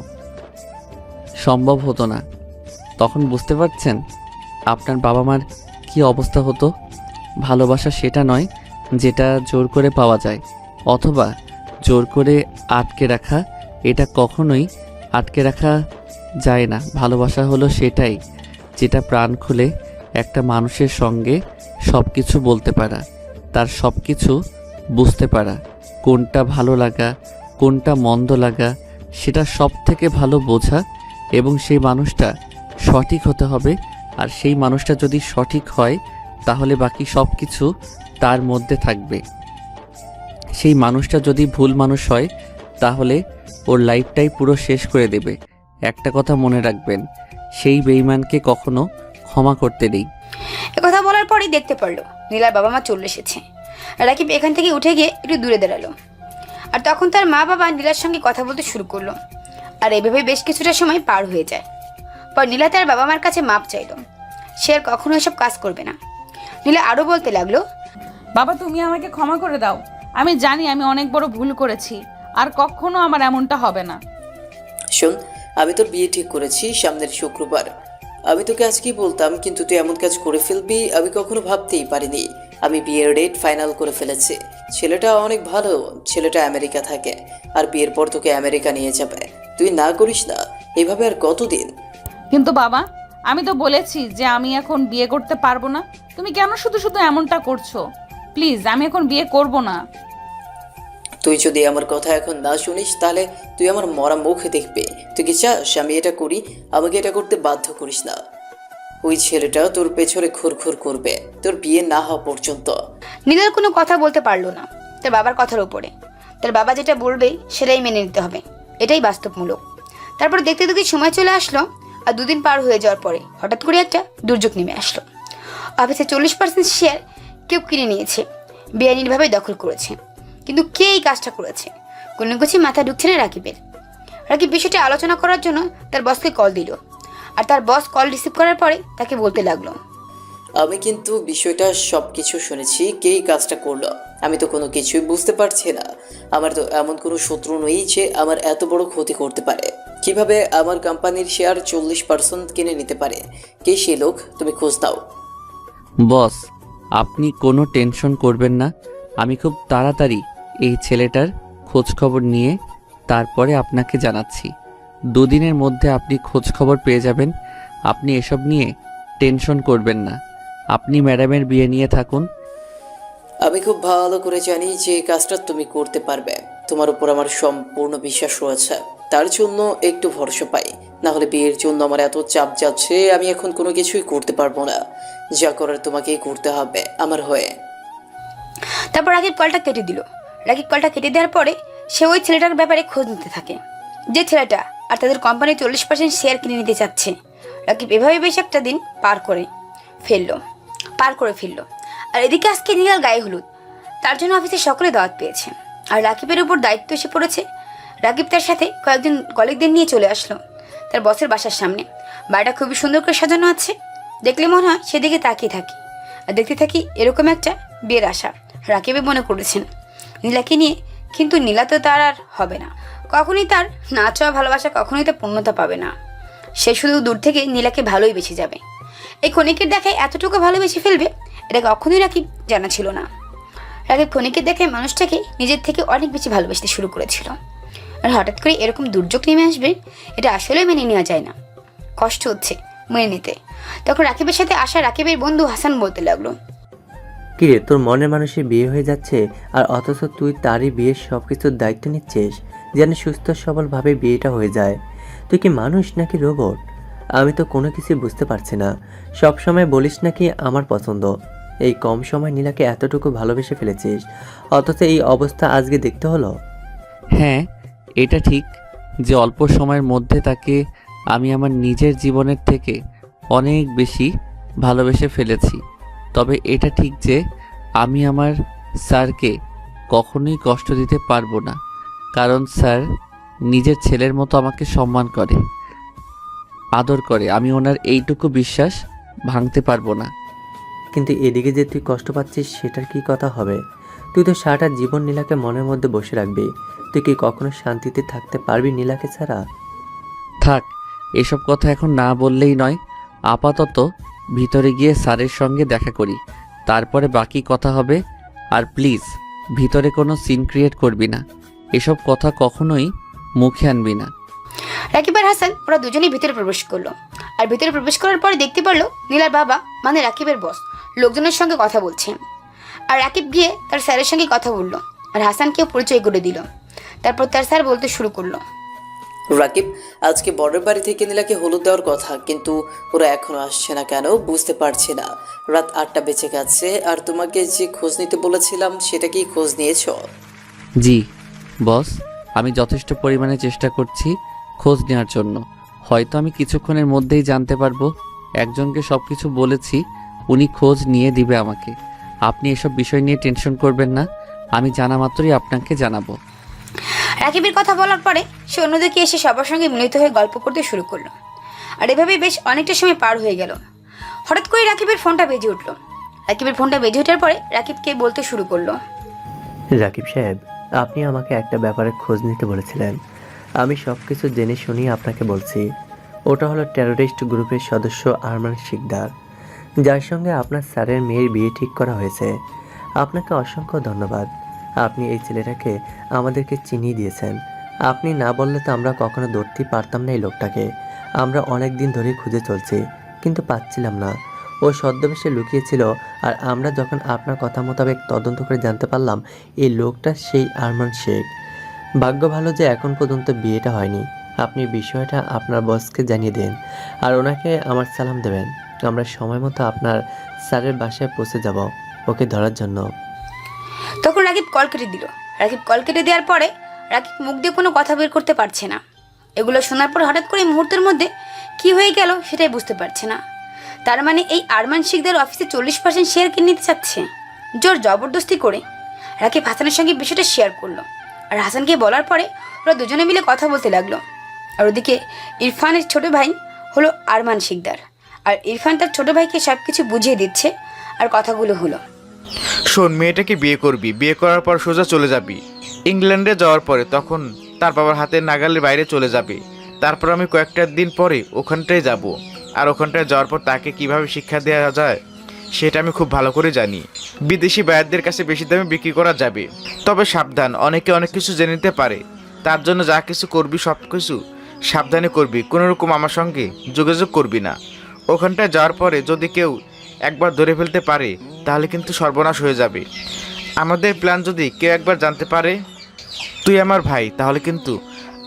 সম্ভব হতো না। তখন বুঝতে পারছেন আপনার বাবা মার কী অবস্থা হতো? ভালোবাসা সেটা নয় যেটা জোর করে পাওয়া যায় অথবা জোর করে আটকে রাখা, এটা কখনোই আটকে রাখা যায় না। ভালোবাসা হলো সেটাই যেটা প্রাণ খুলে একটা মানুষের সঙ্গে সব কিছু বলতে পারা, তার সব কিছু বুঝতে পারা, কোনটা ভালো লাগা কোনটা মন্দ লাগা সেটা সব থেকে ভালো বোঝা, এবং সেই মানুষটা সঠিক হতে হবে। আর সেই মানুষটা যদি সঠিক হয় তাহলে বাকি সব কিছু তার মধ্যে থাকবে। সেই মানুষটা যদি ভুল মানুষ হয় তাহলে ওর লাইফটাই পুরো শেষ করে দেবে। একটা কথা মনে রাখবেন, সেই বেঈমানকে কখনো ক্ষমা করতে নেই। কথা বলার পরেই দেখতে পারলো নীলার বাবা মা চলে এসেছে। রাকিব এখান থেকে উঠে গিয়ে একটু দূরে দাঁড়ালো। আর তখন তার মা বাবা নীলার সঙ্গে কথা বলতে শুরু করলো। আর এভাবে বেশ কিছুটা সময় পার হয়ে যায়। পর নীলা তার বাবা মার কাছে মাপ চাইল, সে আর কখনো এসব কাজ করবে না। নীলা আরও বলতে লাগলো, বাবা তুমি আমাকে ক্ষমা করে দাও, আমি জানি আমি অনেক বড় ভুল করেছি, আর কখনো আমার এমনটা হবে না। শোন, আমি তোর বিয়ে ঠিক করেছি সামনের শুক্রবার। আমি তোকে আজকেই বলতাম, কিন্তু তুই এমন কাজ করে ফেলবি আমি কখনো ভাবতেই পারিনি। আমি বিয়ের ডেট ফাইনাল করে ফেলেছি। ছেলেটা অনেক ভালো, ছেলেটা আমেরিকা থাকে, আর বিয়ের পর তোকে আমেরিকা নিয়ে যাবে। তুই না করিস না, এভাবে আর কতদিন? কিন্তু বাবা, আমি তো বলেছি যে আমি এখন বিয়ে করতে পারবো না। তুমি কেন শুধু শুধু এমনটা করছো? প্লিজ, আমি এখন বিয়ে করব না। তুই যদি আমার কথা এখন না শুনিস তাহলে তুই আমার মরা মুখে দেখবি। তুই কি চাস আমি এটা করি? আমাকে এটা করতে বাধ্য করিস না। ওই ছেলেটা তোর পেছনে ঘুরঘুর করবে তোর বিয়ে না হওয়া পর্যন্ত। নীলার কোনো কথা বলতে পারলো না তার বাবার কথার উপরে। তার বাবা যেটা বলবে সেটাই মেনে নিতে হবে, এটাই বাস্তবমূলক। তারপর দেখতে দেখতে সময় চলে আসলো। আর দুদিন পার হয়ে যাওয়ার পরে হঠাৎ করে একটা দুর্যোগ নেমে আসলো। অফিসে 40% শেয়ার কেউ কিনে নিয়েছে, বেআইনিভাবে দখল করেছে। কিন্তু কে এই কাজটা করেছে কোনো কিছু মাথা ঢুকছে না রাকিবের। রাকিব বিষয়টা আলোচনা করার জন্য তার বসকে কল দিল। আর তার বস কল রিসিভ করার পরে তাকে বলতে লাগলো, আমি কিন্তু বিষয়টা সব কিছু শুনেছি। কে এই কাজটা করলো আমি তো কোনো কিছুই বুঝতে পারছি না। আমার তো এমন কোনো শত্রু নেই যে আমার এত বড় ক্ষতি করতে পারে। কিভাবে আমার কোম্পানির শেয়ার 40% কিনে নিতে পারে? কে সে লোক? তুমি খোঁজ দাও। বস, আপনি কোনো টেনশন করবেন না, আমি খুব তাড়াতাড়ি এই ছেলেটার খোঁজ খবর নিয়ে তারপরে আপনাকে জানাচ্ছি। দুদিনের মধ্যে আপনি খোঁজ খবর পেয়ে যাবেন। আপনি এসব নিয়ে টেনশন করবেন না, আপনি ম্যাডামের বিয়ে নিয়ে থাকুন। আমি খুব ভালো করে জানি যে এই কাজটা তুমি করতে পারবে। তোমার উপর আমার সম্পূর্ণ বিশ্বাস রয়েছে, তার জন্য একটু ভরসা পাই। না হলে বিয়ের জন্য আমার এত চাপ যাচ্ছে, আমি এখন কোনো কিছুই করতে পারবো না। যা করার তোমাকেই করতে হবে আমার হয়ে। তারপর রাকিব কলটা কেটে দিল। রাকিব কলটা কেটে দেওয়ার পরে সে ওই ছেলেটার ব্যাপারে খোঁজ নিতে থাকে, যে ছেলেটা আর তাদের কোম্পানির 40% শেয়ার কিনে নিতে চাচ্ছে। রাকিব এভাবে বেশ একটা দিন পার করে ফেললো। আর এদিকে আজকে নীলার গায়ে হলুদ, তার জন্য অফিসে সকলে দাওয়াত পেয়েছে। আর রাকিবের উপর দায়িত্ব এসে পড়েছে। রাকিব তার সাথে কয়েকজন কলিগদের নিয়ে চলে আসলো তার বসের বাসার সামনে। বাড়িটা খুবই সুন্দর করে সাজানো আছে, দেখলে মনে হয় সেদিকে তাকিয়ে থাকি। আর দেখতে থাকি এরকম একটা বিয়ের আশা রাকিবে মনে করেছেন নীলাকে নিয়ে। কিন্তু নীলা তো তার আর হবে না, কখনোই তার না চাওয়া ভালোবাসা কখনোই তার পূর্ণতা পাবে না। সে শুধু দূর থেকে নীলাকে ভালোই বেশি যাবে। এই ক্ষণিকের দেখায় এতটুকু ভালোবেসে ফেলবে এটা কখনোই রাকিব জানা ছিল না। রাকিব ক্ষণিকের দেখায় মানুষটাকে নিজের থেকে অনেক বেশি ভালোবাসতে শুরু করেছিল। আর হঠাৎ করে এরকম দুর্যোগ নেমে আসবে এটা আসলে মেনে নেওয়া যায় না, কষ্ট হচ্ছে মেনে নিতে। তখন রাকিবের সাথে আসা রাকিবের বন্ধু হাসান বলতে লাগলো, কিরে, তোর মনের মানুষের বিয়ে হয়ে যাচ্ছে আর অথচ তুই তারই বিয়ের সব কিছুর দায়িত্ব নিচ্ছিস যেন সুস্থ সবলভাবে বিয়েটা হয়ে যায়। তুই কি মানুষ নাকি রোবট? আমি তো কোনো কিছু বুঝতে পারছি না। সব সময় বলিস নাকি আমার পছন্দ, এই কম সময় নীলাকে এতটুকু ভালোবেসে ফেলেছিস, অথচ এই অবস্থা আজকে দেখতে হলো। হ্যাঁ, এটা ঠিক যে অল্প সময়ের মধ্যে তাকে আমি আমার নিজের জীবনের থেকে অনেক বেশি ভালোবেসে ফেলেছি। তবে এটা ঠিক যে আমি আমার স্যারকে কখনোই কষ্ট দিতে পারবো না, কারণ স্যার নিজের ছেলের মতো আমাকে সম্মান করে, আদর করে। আমি ওনার এইটুকু বিশ্বাস ভাঙতে পারবো না। কিন্তু এদিকে যে তুই কষ্ট পাচ্ছিস সেটার কি কথা হবে? তুই তো সারাটা জীবন নীলাকে মনের মধ্যে বসে রাখবি। তুই কি কখনো শান্তিতে থাকতে পারবি নীলাকে ছাড়া? থাক, এসব কথা এখন না বললেই নয়। আপাতত ভিতরে গিয়ে স্যারের সঙ্গে দেখা করি, তারপরে বাকি কথা হবে। আর প্লিজ ভিতরে কোনো সিন ক্রিয়েট করবি না, এসব কথা কখনোই মুখে আনবি না। রাকিব আর হাসান ওরা দুজনেই ভিতরে প্রবেশ করলো। আর ভিতরে প্রবেশ করার পরে দেখতে পারলো নীলার বাবা মানে রাকিবের বস লোকজনের সঙ্গে কথা বলছে। আর রাকিব গিয়ে তার স্যারের সঙ্গে কথা বললো আর হাসানকেও পরিচয় করে দিল। তারপর তার স্যার বলতে শুরু করলো, রাকিব, আজকে বড়ের বাড়ি থেকে নীলাকে হলুদ দেওয়ার কথা, কিন্তু ওরা এখনো আসছে না কেন বুঝতে পারছি না। রাত 8টা বেজে গেছে, আর তোমাকে যে খোঁজ নিতে বলেছিলাম সেটা কি খোঁজ নিয়েছো? জি বস, আমি যথেষ্ট পরিমাণে চেষ্টা করছি খোঁজ নেওয়ার জন্য। হয়তো আমি কিছুক্ষণের মধ্যেই জানতে পারবো। একজনকে সব কিছু বলেছি, উনি খোঁজ নিয়ে দিবে আমাকে। আপনি এসব বিষয় নিয়ে টেনশন করবেন না, আমি জানা মাত্রই আপনাকে জানাবো। রাকিবের কথা বলার পরে সে অন্যদিকে এসে সবার সঙ্গে মিলিত হয়ে গল্প করতে শুরু করলো। আর এভাবেই বেশ অনেকটা সময় পার হয়ে গেল। হঠাৎ করে রাকিবের ফোনটা বেজে উঠলো। রাকিবের ফোনটা বেজে ওঠার পরে রাকিবকে বলতে শুরু করলো, রাকিব সাহেব, আপনি আমাকে একটা ব্যাপারে খোঁজ নিতে বলেছিলেন। আমি সব কিছু জেনে শুনিয়ে আপনাকে বলছি। ওটা হলো টেরোরিস্ট গ্রুপের সদস্য আরমান শিকদার, যার সঙ্গে আপনার স্যারের মেয়ের বিয়ে ঠিক করা হয়েছে। আপনাকে অসংখ্য ধন্যবাদ। আপনি এই ছেলেটাকে আমাদেরকে চিনিয়ে দিয়েছেন। আপনি না বললে তো আমরা কখনো ধরতেই পারতাম না এই লোকটাকে। আমরা অনেক দিন ধরে খুঁজে চলছি, কিন্তু পাচ্ছিলাম না। ও ছদ্মবেশে লুকিয়েছিল, আর আমরা যখন আপনার কথা মোতাবেক তদন্ত করে জানতে পারলাম এই লোকটা সেই আরমান শেখ। ভাগ্য ভালো যে এখন পর্যন্ত বিয়েটা হয়নি। আপনি বিষয়টা আপনার বসকে জানিয়ে দেন, আর ওনাকে আমার সালাম দেবেন। আমরা সময় মতো আপনার স্যারের বাসায় পৌঁছে যাব ওকে ধরার জন্য। তখন রাকিব কল কেটে দিল। রাকিব কল কেটে দেওয়ার পরে রাকিব মুখ দিয়ে কোনো কথা বের করতে পারছে না। এগুলো শোনার পর হঠাৎ করে মুহূর্তের মধ্যে কি হয়ে গেল সেটাই বুঝতে পারছে না। তার মানে এই আরমান শিকদার অফিসে 40% শেয়ার কিনে নিতে চাচ্ছে। জোর জবরদস্তি করে রাকিব হাসানের সঙ্গে বিষয়টা শেয়ার করলো। আর হাসানকে বলার পরে ওরা দুজনে মিলে কথা বলতে লাগলো। আর ওদিকে ইরফানের ছোট ভাই হলো আরমান শিকদার, আর ইরফান তার ছোট ভাইকে সব কিছু বুঝিয়ে দিচ্ছে। আর কথাগুলো হলো, শোন, মেয়েটাকে বিয়ে করবি, বিয়ে করার পর সোজা চলে যাবি ইংল্যান্ডে। যাওয়ার পরে তখন তার বাবার হাতের নাগালের বাইরে চলে যাবে। তারপর আমি কয়েকটা দিন পরে ওখানটায় যাব, আর ওখানটায় যাওয়ার পর তাকে কিভাবে শিক্ষা দেওয়া যায় সেটা আমি খুব ভালো করে জানি। বিদেশি বায়ারদের কাছে বেশি দামে বিক্রি করা যাবে, তবে সাবধান, অনেকে অনেক কিছু জেনে নিতে পারে। তার জন্য যা কিছু করবি সব কিছু সাবধানে করবি, কোনোরকম আমার সঙ্গে যোগাযোগ করবি না। ওখানটায় যাওয়ার পরে যদি কেউ একবার ধরে ফেলতে পারে তাহলে কিন্তু সর্বনাশ হয়ে যাবে। আমাদের প্ল্যান যদি কেউ একবার জানতে পারে তুই আমার ভাই, তাহলে কিন্তু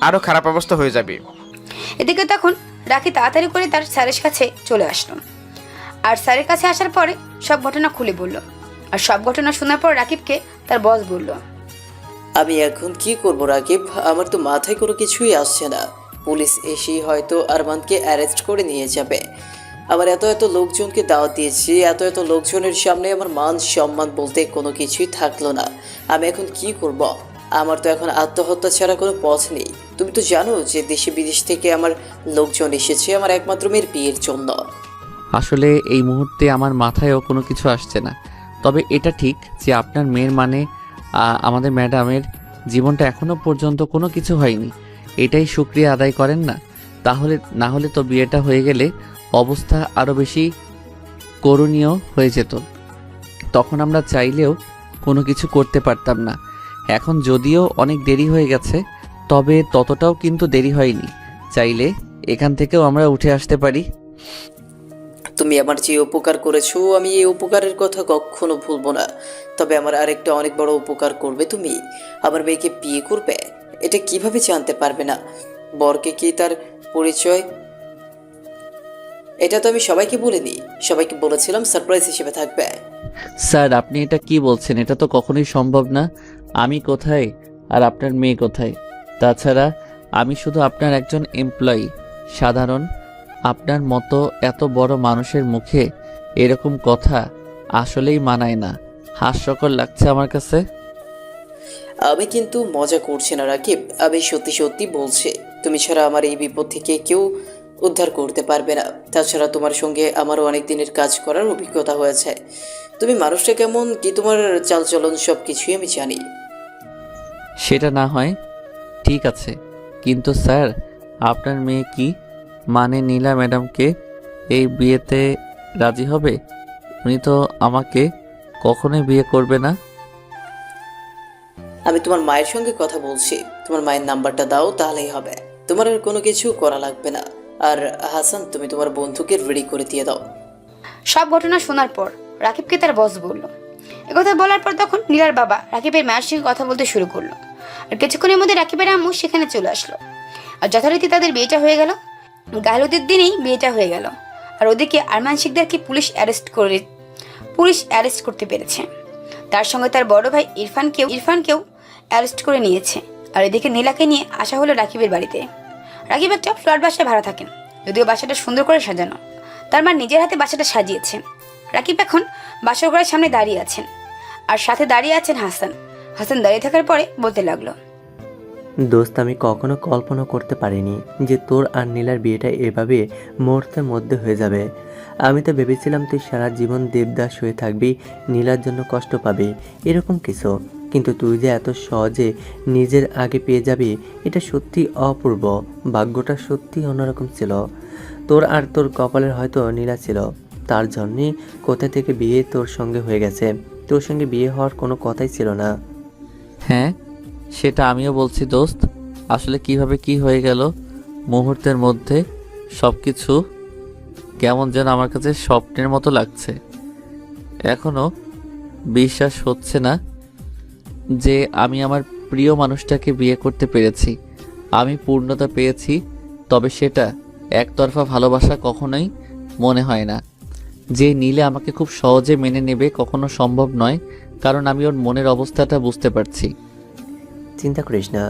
আরও খারাপ অবস্থা হয়ে যাবে। এদিকে তখন রাখি তাড়াতাড়ি করে তার স্যারের কাছে চলে আসলো। আর স্যারের কাছে আসার পরে সব ঘটনা খুলে বলল। আর সব ঘটনা শোনার পর রাকিবকে তার বস বলল, আমি এখন কি করব রাকিব? আমার তো মাথায় কোনো কিছুই আসছে না। পুলিশ এসেই হয়তো আরমানকে অ্যারেস্ট করে নিয়ে যাবে। আমার এত এত লোকজনকে দাওয়াত দিয়েছি, এত এত লোকজনের সামনে আমার মান সম্মান বলতে কোনো কিছুই থাকলো না। আমি এখন কি করব? আমার তো এখন আত্মহত্যা ছাড়া কোনো পথ নেই। তুমি তো জানো যে দেশে বিদেশ থেকে আমার লোকজন এসেছে আমার একমাত্র মেয়ের বিয়ের জন্য। আসলে এই মুহূর্তে আমার মাথায়ও কোনো কিছু আসছে না। তবে এটা ঠিক যে আপনার মেয়ের মানে আমাদের ম্যাডামের জীবনটা এখনও পর্যন্ত কোনো কিছু হয়নি, এটাই শুকরিয়া আদায় করেন না? তাহলে না হলে তো বিয়েটা হয়ে গেলে অবস্থা আরও বেশি করুণীয় হয়ে যেত। তখন আমরা চাইলেও কোনো কিছু করতে পারতাম না। এখন যদিও অনেক দেরি হয়ে গেছে, তবে ততটাও কিন্তু দেরি হয়নি। চাইলে এখান থেকেও আমরা উঠে আসতে পারি। তুমি আমার যে উপকার করেছো আমি এই উপকারের কথা কখনো ভুলবো না। তবে আমার আরেকটা অনেক বড় উপকার করবে, তুমি আমার মেয়েকে বিয়ে করবে। এটা কিভাবে জানতে পারবে না? বরকে কি তার পরিচয়? এটা তো আমি সবাইকে বলিনি, সবাইকে বলেছিলাম সারপ্রাইজ হিসেবে থাকবে। স্যার আপনি এটা কি বলছেন? এটা তো কখনোই সম্ভব না। আমি কোথায় আর আপনার মেয়ে কোথায়? তাছাড়া আমি শুধু আপনার একজন এমপ্লয়ি, সাধারণ। আপনার মতো এত বড় মানুষের মুখে এরকম কথা আসলেই মানায় না। হাস্যকর লাগছে আমার কাছে। আমি কিন্তু মজা করছি না রাকিব, আমি সত্যি সত্যি বলছি। তুমি ছাড়া আমার এই বিপদ থেকে কেউ উদ্ধার করতে পারবে না। তাছাড়া তোমার সঙ্গে আমারও অনেক দিনের কাজ করার অভিজ্ঞতা হয়েছে। তুমি মানুষটা কেমন, কি তোমার চালচলন সব কিছুই আমি জানি। সেটা না হয় ঠিক আছে, কিন্তু স্যার আপনার মেয়ে কি মানে নীলা ম্যাডামকে এই বিয়েতে রাজি হবে? উনি তো আমাকে কখনোই বিয়ে করবে না। আমি তোমার মায়ের সঙ্গে কথা বলছি, তোমার মায়ের নাম্বারটা দাও, তাহলেই হবে। তোমার আর কোনো কিছু করা লাগবে না। আর হাসান, তুমি তোমার বন্ধুকে রেডি করে দিয়ে দাও। সব ঘটনা শোনার পর রাকিবকে তার বস বলল। একথা বলার পর তখন নীলার বাবা রাকিবের মায়ের সঙ্গে কথা বলতে শুরু করলো। আর কিছুক্ষণের মধ্যে রাকিবের আম্মু সেখানে চলে আসলো। আর যথারীতি তাদের বিয়েটা হয়ে গেল। গায়ে দিনেই বিয়েটা হয়ে গেল। আর ওদিকে আরমান শিকদারকে পুলিশ অ্যারেস্ট করতে পেরেছে। তার সঙ্গে তার বড় ভাই ইরফানকেও অ্যারেস্ট করে নিয়েছে। আর এদিকে নীলাকে নিয়ে আসা হলো রাকিবের বাড়িতে। রাকিব একটা ফ্ল্যাট বাসায় ভাড়া থাকেন, যদিও বাসাটা সুন্দর করে সাজানো। তার মা নিজের হাতে বাসাটা সাজিয়েছেন। রাকিব এখন বাসর ঘরের সামনে দাঁড়িয়ে আছেন, আর সাথে দাঁড়িয়ে আছেন হাসান। হাসান দাঁড়িয়ে থাকার পরে বলতে লাগলো, দোস্ত, আমি কখনো কল্পনা করতে পারিনি যে তোর আর নীলার বিয়েটা এভাবে মুহূর্তের মধ্যে হয়ে যাবে। আমি তো ভেবেছিলাম তুই সারা জীবন দেবদাস হয়ে থাকবি, নীলার জন্য কষ্ট পাবি, এরকম কিছু। কিন্তু তুই যে এত সহজে নিজের আগে পেয়ে যাবি, এটা সত্যি অপূর্ব। ভাগ্যটা সত্যি অন্যরকম ছিল। তোর আর তোর কপালের হয়তো নীলা ছিল, তার জন্যই কোথা থেকে বিয়ে তোর সঙ্গে হয়ে গেছে। তোর সঙ্গে বিয়ে হওয়ার কোনো কথাই ছিল না। হ্যাঁ, সেটা আমিও বলছি দোস্ত। আসলে কিভাবে কি হয়ে গেল মুহূর্তের মধ্যে, সব কিছু কেমন যেন আমার কাছে স্বপ্নের মতো লাগছে। এখনো বিশ্বাস হচ্ছে না যে আমি আমার প্রিয় মানুষটাকে বিয়ে করতে পেরেছি। আমি পূর্ণতা পেয়েছি, তবে সেটা একতরফা ভালোবাসা কখনোই মনে হয় না। যে নিলে আমাকে খুব সহজে মেনে নেবে কখনো সম্ভব নয়, কারণ আমি ওর মনের অবস্থাটা বুঝতে পারছি। চিন্তা করিস না,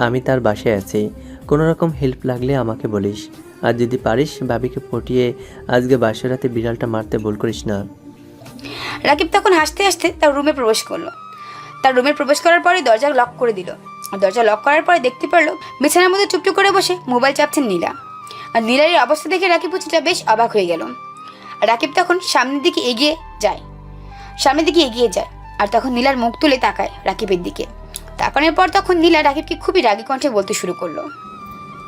আমি তার বাসায় আছি। কোনো রকম হেল্প লাগলে আমাকে বলিস। আর যদি পারিস ভাবিকে পটিয়ে আজকে বাসা রাতে বিড়ালটা মারতে ভুল করিস না। রাকিব তখন হাসতে হাসতে তার রুমে প্রবেশ করলো। তার রুমে প্রবেশ করার পরে দরজা লক করে দিল। আর দরজা লক করার পরে দেখতে পারলো বিছানার মধ্যে চুপটি করে বসে মোবাইল চাপছেন নীলা। আর নীলার এই অবস্থা দেখে রাকিব পুচিটা বেশ অবাক হয়ে গেল। আর রাকিব তখন সামনের দিকে এগিয়ে যায়। আর তখন নীলার মুখ তুলে তাকায় রাকিবের দিকে। তাকানোর পর তখন নীলা রাকিবকে খুবই রাগী কণ্ঠে বলতে শুরু করলো,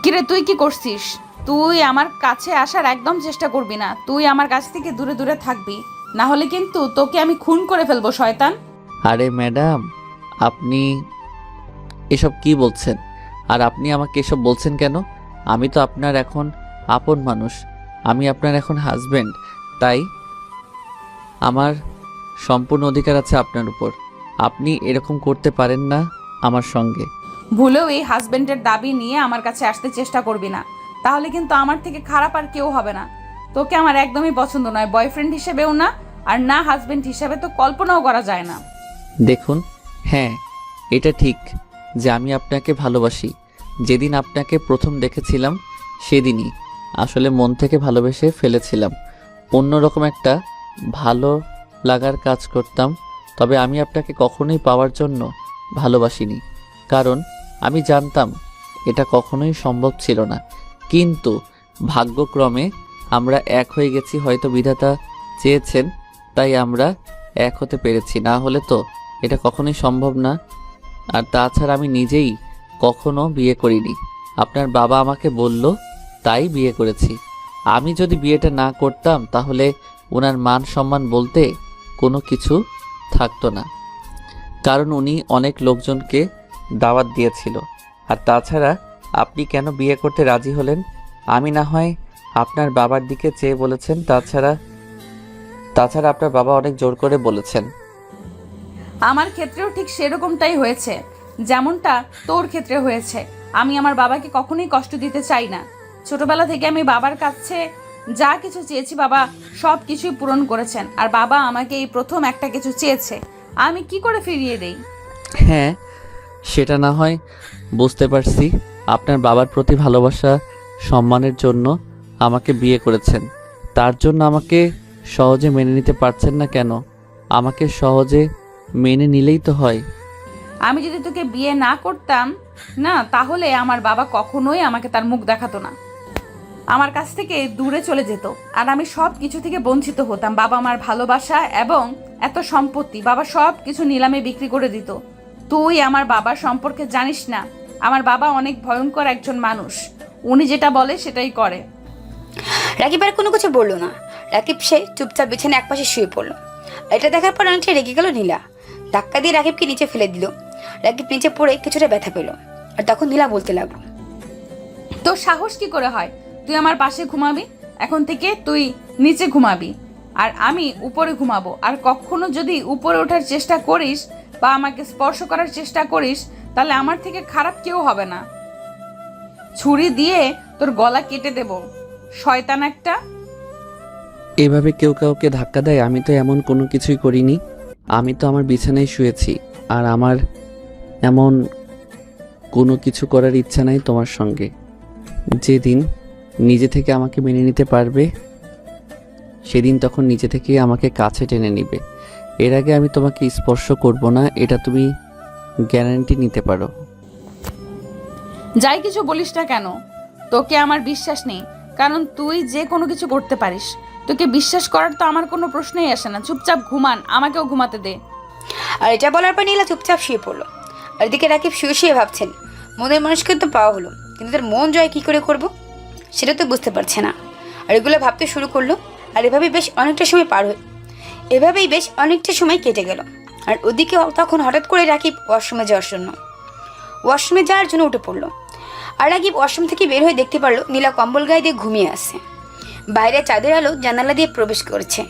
কিরে তুই কি করছিস? তুই আমার কাছে আসার একদম চেষ্টা করবি না। তুই আমার কাছ থেকে দূরে দূরে থাকবি, না হলে কিন্তু তোকে আমি খুন করে ফেলবো শয়তান। আরে ম্যাডাম, আপনি এসব কি বলছেন? আর আপনি আমাকে এসব বলছেন কেন? আমি তো আপনার এখন আপন মানুষ, আমি আপনার এখন হাজবেন্ড, তাই আমার সম্পূর্ণ অধিকার আছে আপনার উপর। আপনি এরকম করতে পারেন না আমার সঙ্গে। ভুলেও এই হাজবেন্ডের দাবি নিয়ে আমার কাছে আসতে চেষ্টা করবি না, তাহলে কিন্তু আমার থেকে খারাপ আর কেউ হবে না। তোকে আমার একদমই পছন্দ নয়, বয়ফ্রেন্ড হিসেবেও না, আর না হাজবেন্ড হিসেবে তো কল্পনাও করা যায় না। দেখুন, হ্যাঁ এটা ঠিক যে আমি আপনাকে ভালোবাসি। যেদিন আপনাকে প্রথম দেখেছিলাম সেদিনই আসলে মন থেকে ভালোবেসে ফেলেছিলাম। অন্যরকম একটা ভালো লাগার কাজ করতাম, তবে আমি আপনাকে কখনোই পাওয়ার জন্য ভালোবাসিনি, কারণ আমি জানতাম এটা কখনোই সম্ভব ছিল না। কিন্তু ভাগ্যক্রমে আমরা এক হয়ে গেছি, হয়তো বিধাতা চেয়েছেন তাই আমরা এক হতে পেরেছি, না হলে তো এটা কখনোই সম্ভব না। আর তাছাড়া আমি নিজেই কখনো বিয়ে করিনি, আপনার বাবা আমাকে বলল তাই বিয়ে করেছি। আমি যদি বিয়েটা না করতাম তাহলে ওনার মান সম্মান বলতে কোনো কিছু থাকতো না, কারণ উনি অনেক লোকজনকে দাওয়াত দিয়েছিল। আর তাছাড়া আপনি কেন বিয়ে করতে রাজি হলেন? আমি না হয় আপনার বাবার দিকে চেয়ে বলেছেন, তাছাড়া আপনার বাবা অনেক জোর করে বলেছেন। আমার ক্ষেত্রেও ঠিক সেরকমটাই হয়েছে, যেমনটা তোর ক্ষেত্রে হয়েছে। আমি আমার বাবাকে কখনোই কষ্ট দিতে চাই না। ছোটবেলা থেকে আমি বাবার কাছে যা কিছু চেয়েছি বাবা সব কিছুই পূরণ করেছেন, আর বাবা আমাকে এই প্রথম একটা কিছু চেয়েছে, আমি কি করে ফিরিয়ে দেই? হ্যাঁ, সেটা না হয় বুঝতে পারছি। আপনার বাবার প্রতি ভালোবাসা, সম্মানের জন্য আমাকে বিয়ে করেছেন। তার জন্য আমাকে সহজে মেনে নিতে পারছেন না কেন? আমাকে সহজে মেনে নিলেই তো হয়। আমি যদি তোকে বিয়ে না করতাম না, তাহলে আমার বাবা কখনোই আমাকে তার মুখ দেখাতো না, আমার কাছ থেকে দূরে চলে যেত, আর আমি সব কিছু থেকে বঞ্চিত হতাম। বাবা আমার ভালোবাসা এবং এত সম্পত্তি বাবা সব কিছু নিলামে বিক্রি করে দিত। তুই আমার বাবার সম্পর্কে জানিস না। আমার বাবা অনেক ভয়ঙ্কর একজন মানুষ, উনি যেটা বলে সেটাই করে। রাকিব আর কোনো কিছু বললো না। রাকিব সে চুপচাপ বিছানে একপাশে শুয়ে পড়লো। এটা দেখার পর অনেকটা রেগে গেল নীলা। ধাক্কা দিয়ে রাকিবকে নিচে ফেলে দিল। রাকিব নিচে পড়ে কিছুটা ব্যথা পেল। আর তখন নীলা বলতে লাগলো, তোর সাহস কি করে হয়? তুই আমার পাশে ঘুমাবি, এখন থেকে তুই নিচে ঘুমাবি আর আমি উপরে ঘুমাবো। আর কখনো যদি উপরে ওঠার চেষ্টা করিস বা আমাকে স্পর্শ করার চেষ্টা করিস, তাহলে আমার থেকে খারাপ কেউ হবে না। ছুরি দিয়ে তোর গলা কেটে দেব, শয়তান একটা। এভাবে কেউ কাউকে ধাক্কা দেয়? আমি তো এমন কোনো কিছুই করিনি। আমি তো আমার বিছানায় শুয়েছি, আর আমার এমন কোনো কিছু করার ইচ্ছা নাই তোমার সঙ্গে। যেদিন নিজে থেকে আমাকে মেনে নিতে পারবে, সেদিন তখন নিজে থেকেই আমাকে কাছে টেনে নিবে। এর আগে আমি তোমাকে স্পর্শ করব না, এটা তুমি গ্যারান্টি নিতে পারো। যাই কিছু বলিস না কেন, তোকে আমার বিশ্বাস নেই, কারণ তুই যে কোনো কিছু করতে পারিস। তোকে বিশ্বাস করার তো আমার কোনো প্রশ্নই আসে না। চুপচাপ ঘুমান, আমাকেও ঘুমাতে দে। আর এটা বলার পর নীলা চুপচাপ শুয়ে পড়লো। আর এদিকে রাকিব শুয়ে শুয়ে ভাবছেন, মনের মানুষকে তো পাওয়া হলো, কিন্তু তার মন জয় কী করে করব সেটা তো বুঝতে পারছে না। আর এগুলো ভাবতে শুরু করলো। আর এভাবেই বেশ অনেকটা সময় কেটে গেল। আর ওদিকে তখন হঠাৎ করে রাকিব ওয়াশরুমে যাওয়ার জন্য উঠে পড়লো। আর রাকিব ওয়াশরুম থেকে বের হয়ে দেখতে পারলো নীলা কম্বল গায়ে দিয়ে ঘুমিয়ে আছে। বাইরে চাঁদের আলো জানালা দিয়ে প্রবেশ করছে।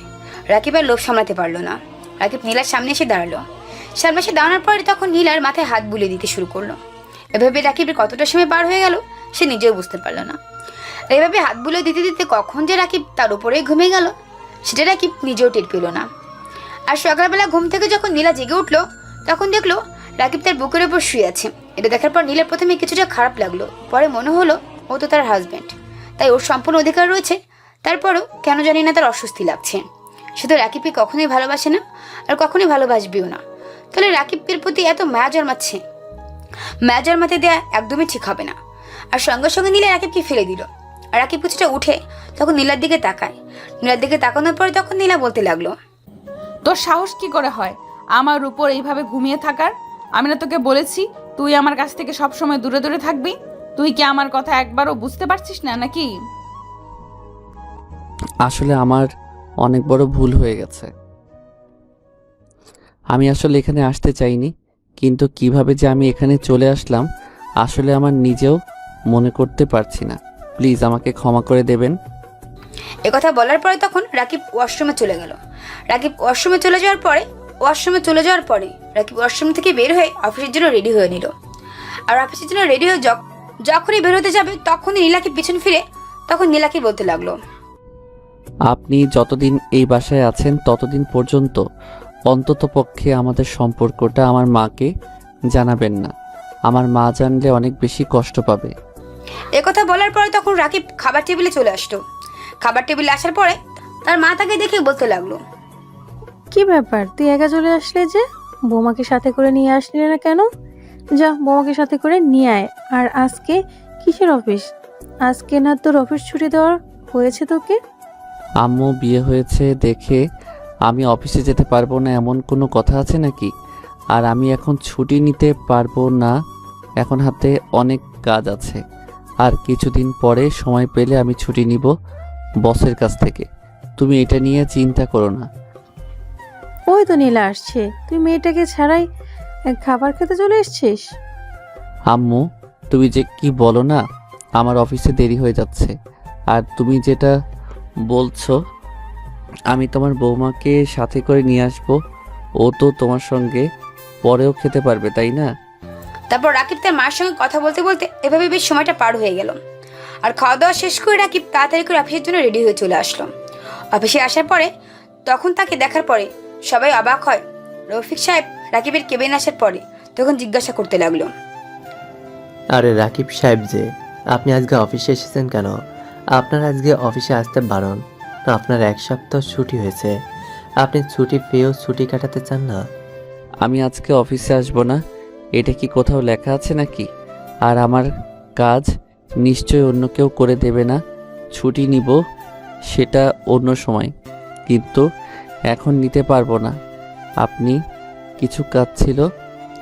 রাকিব আর লোভ সামলাতে পারলো না। রাকিব নীলার সামনে এসে দাঁড়ালো। সামনে এসে দাঁড়ানোর পরে তখন নীলার মাথায় হাত বুলিয়ে দিতে শুরু করলো। এভাবে রাকিবের কতটা সময় পার হয়ে গেল সে নিজেও বুঝতে পারলো না। এভাবে হাত বুলিয়ে দিতে দিতে কখন যে রাকিব তার উপরেই ঘুমিয়ে গেল সেটা রাকিব নিজেও টের পেল না। আর সকালবেলা ঘুম থেকে যখন নীলা জেগে উঠলো, তখন দেখলো রাকিব তার বুকের ওপর শুয়ে আছে। এটা দেখার পর নীলার প্রথমে কিছুটা খারাপ লাগলো, পরে মনে হলো ও তো তার হাজব্যান্ড, তাই ওর সম্পূর্ণ অধিকার রয়েছে। তারপরও কেন জানি না তার অস্বস্তি লাগছে। সে তো রাকিবকে কখনোই ভালোবাসে না, আর কখনোই ভালোবাসবেও না। তাহলে রাকিবের প্রতি এত মায়া জন্মাতে দেয়া একদমই ঠিক হবে না। আর সঙ্গে সঙ্গে নীলা রাকিবকে ফেলে দিল। আর রাকিব কিছুটা উঠে তখন নীলার দিকে তাকায়। নীলার দিকে তাকানোর পরে তখন নীলা বলতে লাগলো, তোর সাহস কি করে হয় আমার উপর এইভাবে ঘুমিয়ে থাকার? আমি না তোকে বলেছি তুই আমার কাছ থেকে সবসময় দূরে দূরে থাকবি? তুই কি আমার কথা একবারও বুঝতে পারছিস না নাকি? আসলে আমার অনেক বড় ভুল হয়ে গেছে। আমি আসলে এখানে আসতে চাইনি, কিন্তু কিভাবে যে আমি এখানে চলে আসলাম আসলে আমার নিজেও মনে করতে পারছি না। প্লিজ আমাকে ক্ষমা করে দেবেন। একথা বলার পরে তখন রাকিব ওয়াশরুমে চলে গেল। রাকিব ওয়াশরুমে চলে যাওয়ার পরে রাকিব ওয়াশরুম থেকে বের হয়ে অফিসের জন্য রেডি হয়ে নিল। আর অফিসের জন্য রেডি হয়ে যখনই বের হতে যাবে তখনই নীলাকে পিছন ফিরে তখন নীলাকে বলতে লাগলো, আপনি যতদিন এই বাসায় আছেন ততদিন পর্যন্ত অন্ততপক্ষে আমাদের সম্পর্কটা আমার মাকে জানাবেন না। আমার মা জানলে অনেক বেশি কষ্ট পাবে। একথা বলার পরে তখন রাকিব খাবার টেবিলে চলে আসলো। খাবার টেবিলে আসার পরে তার মা তাকে দেখে বলতে লাগলো, কি ব্যাপার, তুই একা চলে আসলে যে? বৌমাকে সাথে করে নিয়ে আসলি না কেন? যা, বৌমাকে সাথে করে নিয়ে আয়। আর আজকে কিসের অফিস? আজকে না তোর অফিস ছুটি দেওয়ার হয়েছে তোকে? আম্মু বিয়ে হয়েছে দেখে আমি অফিসে যেতে পারবো না এমন কোনো কথা আছে নাকি? আর আমি এখন ছুটি নিতে পারবো না, এখন হাতে অনেক কাজ আছে। আর কিছুদিন পরে সময় পেলে আমি ছুটি নিব বসের কাছ থেকে। তুমি এটা নিয়ে চিন্তা করো না। ওই তো নীলা আসছে, তুই মেয়েটাকে ছাড়াই খাবার খেতে চলে এসছিস? আম্মু তুমি যে কি বলো না, আমার অফিসে দেরি হয়ে যাচ্ছে। আর তুমি যেটা বলছো আমি তোমার বৌমাকে সাথে করে নিয়ে আসবো, ও তো তোমার সঙ্গে পরেও খেতে পারবে, তাই না? তারপর রাকিব তার মার সঙ্গে কথা বলতে বলতে এভাবে বেশ সময়টা পার হয়ে গেল। আর খাওয়া দাওয়া শেষ করে রাকিব তাড়াতাড়ি করে অফিসের জন্য রেডি হয়ে চলে আসলো। অফিসে আসার পরে তখন তাকে দেখার পরে সবাই অবাক হয়। রফিক সাহেব রাকিবের কেবিন আসার পরে তখন জিজ্ঞাসা করতে লাগলো, আরে রাকিব সাহেব যে, আপনি আজকে অফিসে এসেছেন কেন? আপনার আজকে অফিসে আসতে বারণ। আপনার 1 সপ্তাহ ছুটি হয়েছে, আপনি ছুটি পেয়েও ছুটি কাটাতে চান না? আমি আজকে অফিসে আসবো না, এটা কি কোথাও লেখা আছে নাকি? আর আমার কাজ নিশ্চয়ই অন্য কেউ করে দেবে না। ছুটি নিব সেটা অন্য সময়, কিন্তু এখন নিতে পারবো না। আপনি কিছু কাজ ছিল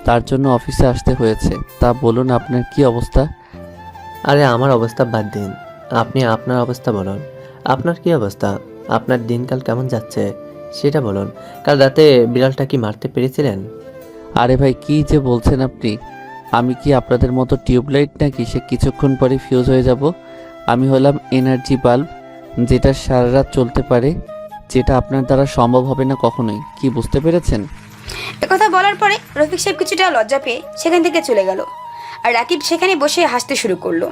তার জন্য অফিসে আসতে হয়েছে। তা বলুন আপনার কি অবস্থা? আরে আমার অবস্থা বাদ দিন, আপনি আপনার অবস্থা বলুন। আপনার কি অবস্থা? আপনার দিনকাল কেমন যাচ্ছে সেটা বলুন। কাল রাতে বিড়ালটা কি মারতে পেরেছিলেন? আরে ভাই কি যে বলছেন আপনি? আমি কি আপনাদের মতো টিউবলাইট নাকি সে কিছুক্ষণ পরে ফিউজ হয়ে যাব? আমি হলাম এনার্জি বাল্ব, যেটা সারা রাত চলতে পারে, যেটা আপনার দ্বারা সম্ভব হবে না কখনোই। কি বুঝতে পেরেছেন? একথা বলার পরে রফিক সাহেব কিছুটা লজ্জা পেয়ে সেখান থেকে চলে গেল। আর রাকিব সেখানে বসে হাসতে শুরু করলো।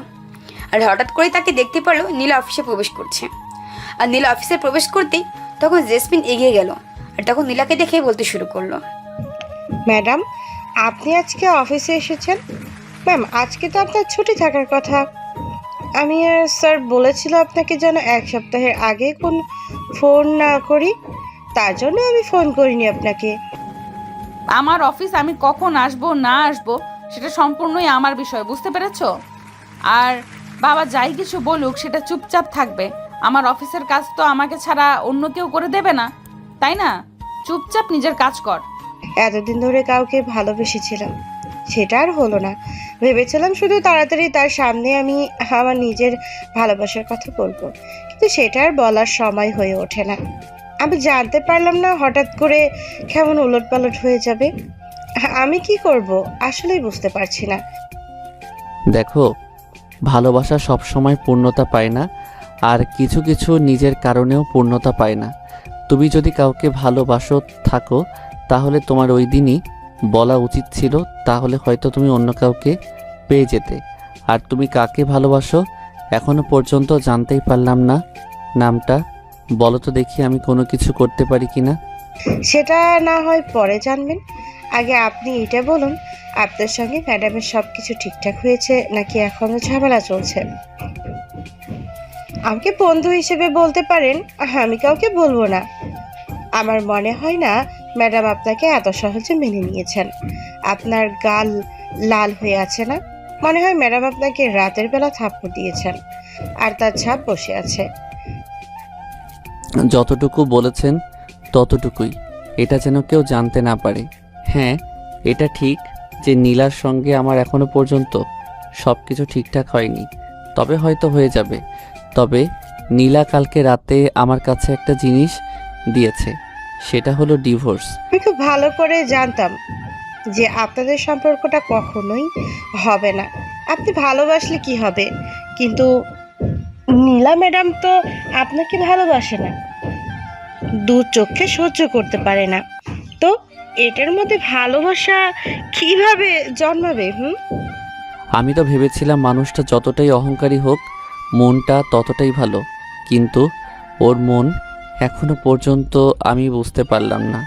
আর হঠাৎ করে তাকে দেখতে পারলো নীলা অফিসে প্রবেশ করছে। আর নীলা অফিসে প্রবেশ করতেই তখন জেসমিন এগিয়ে গেল। আর তখন নীলাকে দেখে বলতে শুরু করলো, ম্যাডাম, আপনি আজকে অফিসে এসেছেন? ম্যাম, আজকে তো আপনার ছুটি থাকার কথা। আমি স্যার বলেছিল আপনাকে যেন 1 সপ্তাহের আগে কোন ফোন না করি, তার জন্য আমি ফোন করিনি আপনাকে। আমার অফিস আমি কখন আসবো না আসবো সেটা সম্পূর্ণই আমার বিষয়, বুঝতে পেরেছো? আর বাবা যাই কিছু বলুক সেটা চুপচাপ থাকবে। আমার অফিসের কাজ তো আমাকে ছাড়া অন্য কেউ করে দেবে না, তাই না? চুপচাপ নিজের কাজ কর। এতদিন ধরে কাউকে ভালোবেসেছিলাম, সেটা আর হলো না। ভেবেছিলাম শুধু তাড়াতাড়ি তার সামনে আমি আমার নিজের ভালোবাসার কথা বলবো, কিন্তু সেটা আর বলার সময় হয়ে ওঠে না। আমি জানতে পারলাম না হঠাৎ করে কেমন উলটপালট হয়ে যাবে। আমি কি করব আসলেই বুঝতে পারছি না। দেখো, ভালোবাসা সবসময় পূর্ণতা পায় না, আর কিছু কিছু নিজের কারণেও পূর্ণতা পায় না। তুমি যদি কাউকে ভালোবাসো থাকো, তাহলে তোমার ওই দিনই বলা উচিত ছিল, তাহলে হয়তো তুমি অন্য কাউকে পেয়ে যেতে। আর তুমি কাকে ভালোবাসো এখনো পর্যন্ত জানতেই পারলাম না। নামটা বলো তো দেখি, আমি কোনো কিছু করতে পারি কিনা। সেটা না হয় পরে জানবেন, আগে আপনি এটা বলুন, আপনার সঙ্গে ম্যাডামের সব কিছু ঠিকঠাক হয়েছে নাকি এখনো ঝামেলা চলছে? আমাকে বন্ধু হিসেবে বলতে পারেন, আমি কাউকে বলবো না। আমার মনে হয় না ম্যাডাম আপনাকে এত সহজে মেনে নিয়েছেন। আপনার গাল লাল হয়ে আছে না? মনে হয় ম্যাডাম আপনাকে রাতের বেলা থাপ্পড় দিয়েছেন আর তার ছাপ বসে আছে। যতটুকু বলেছেন ততটুকুই, এটা যেন কেউ জানতে না পারে। হ্যাঁ, এটা ঠিক যে নীলার সঙ্গে আমার এখনো পর্যন্ত সব কিছু ঠিকঠাক হয়নি, তবে হয়তো হয়ে যাবে। তবে নীলা কালকে রাতে আমার কাছে একটা জিনিস দিয়েছে, সেটা হলো ডিভোর্স। আমি খুব ভালো করে জানতাম যে আপনাদের সম্পর্কটা কখনোই হবে না। আপনি ভালোবাসলে কি হবে, কিন্তু নীলা ম্যাডাম তো আপনাকে ভালোবাসে না, দু চোখে সহ্য করতে পারে না। তো এটার মধ্যে ভালোবাসা কিভাবে জন্মাবে? আমি তো ভেবেছিলাম মানুষটা যতটাই অহংকারী হোক, মনটা ততটাই ভালো, কিন্তু ওর মন এখনো পর্যন্ত আমি বুঝতে পারলাম না।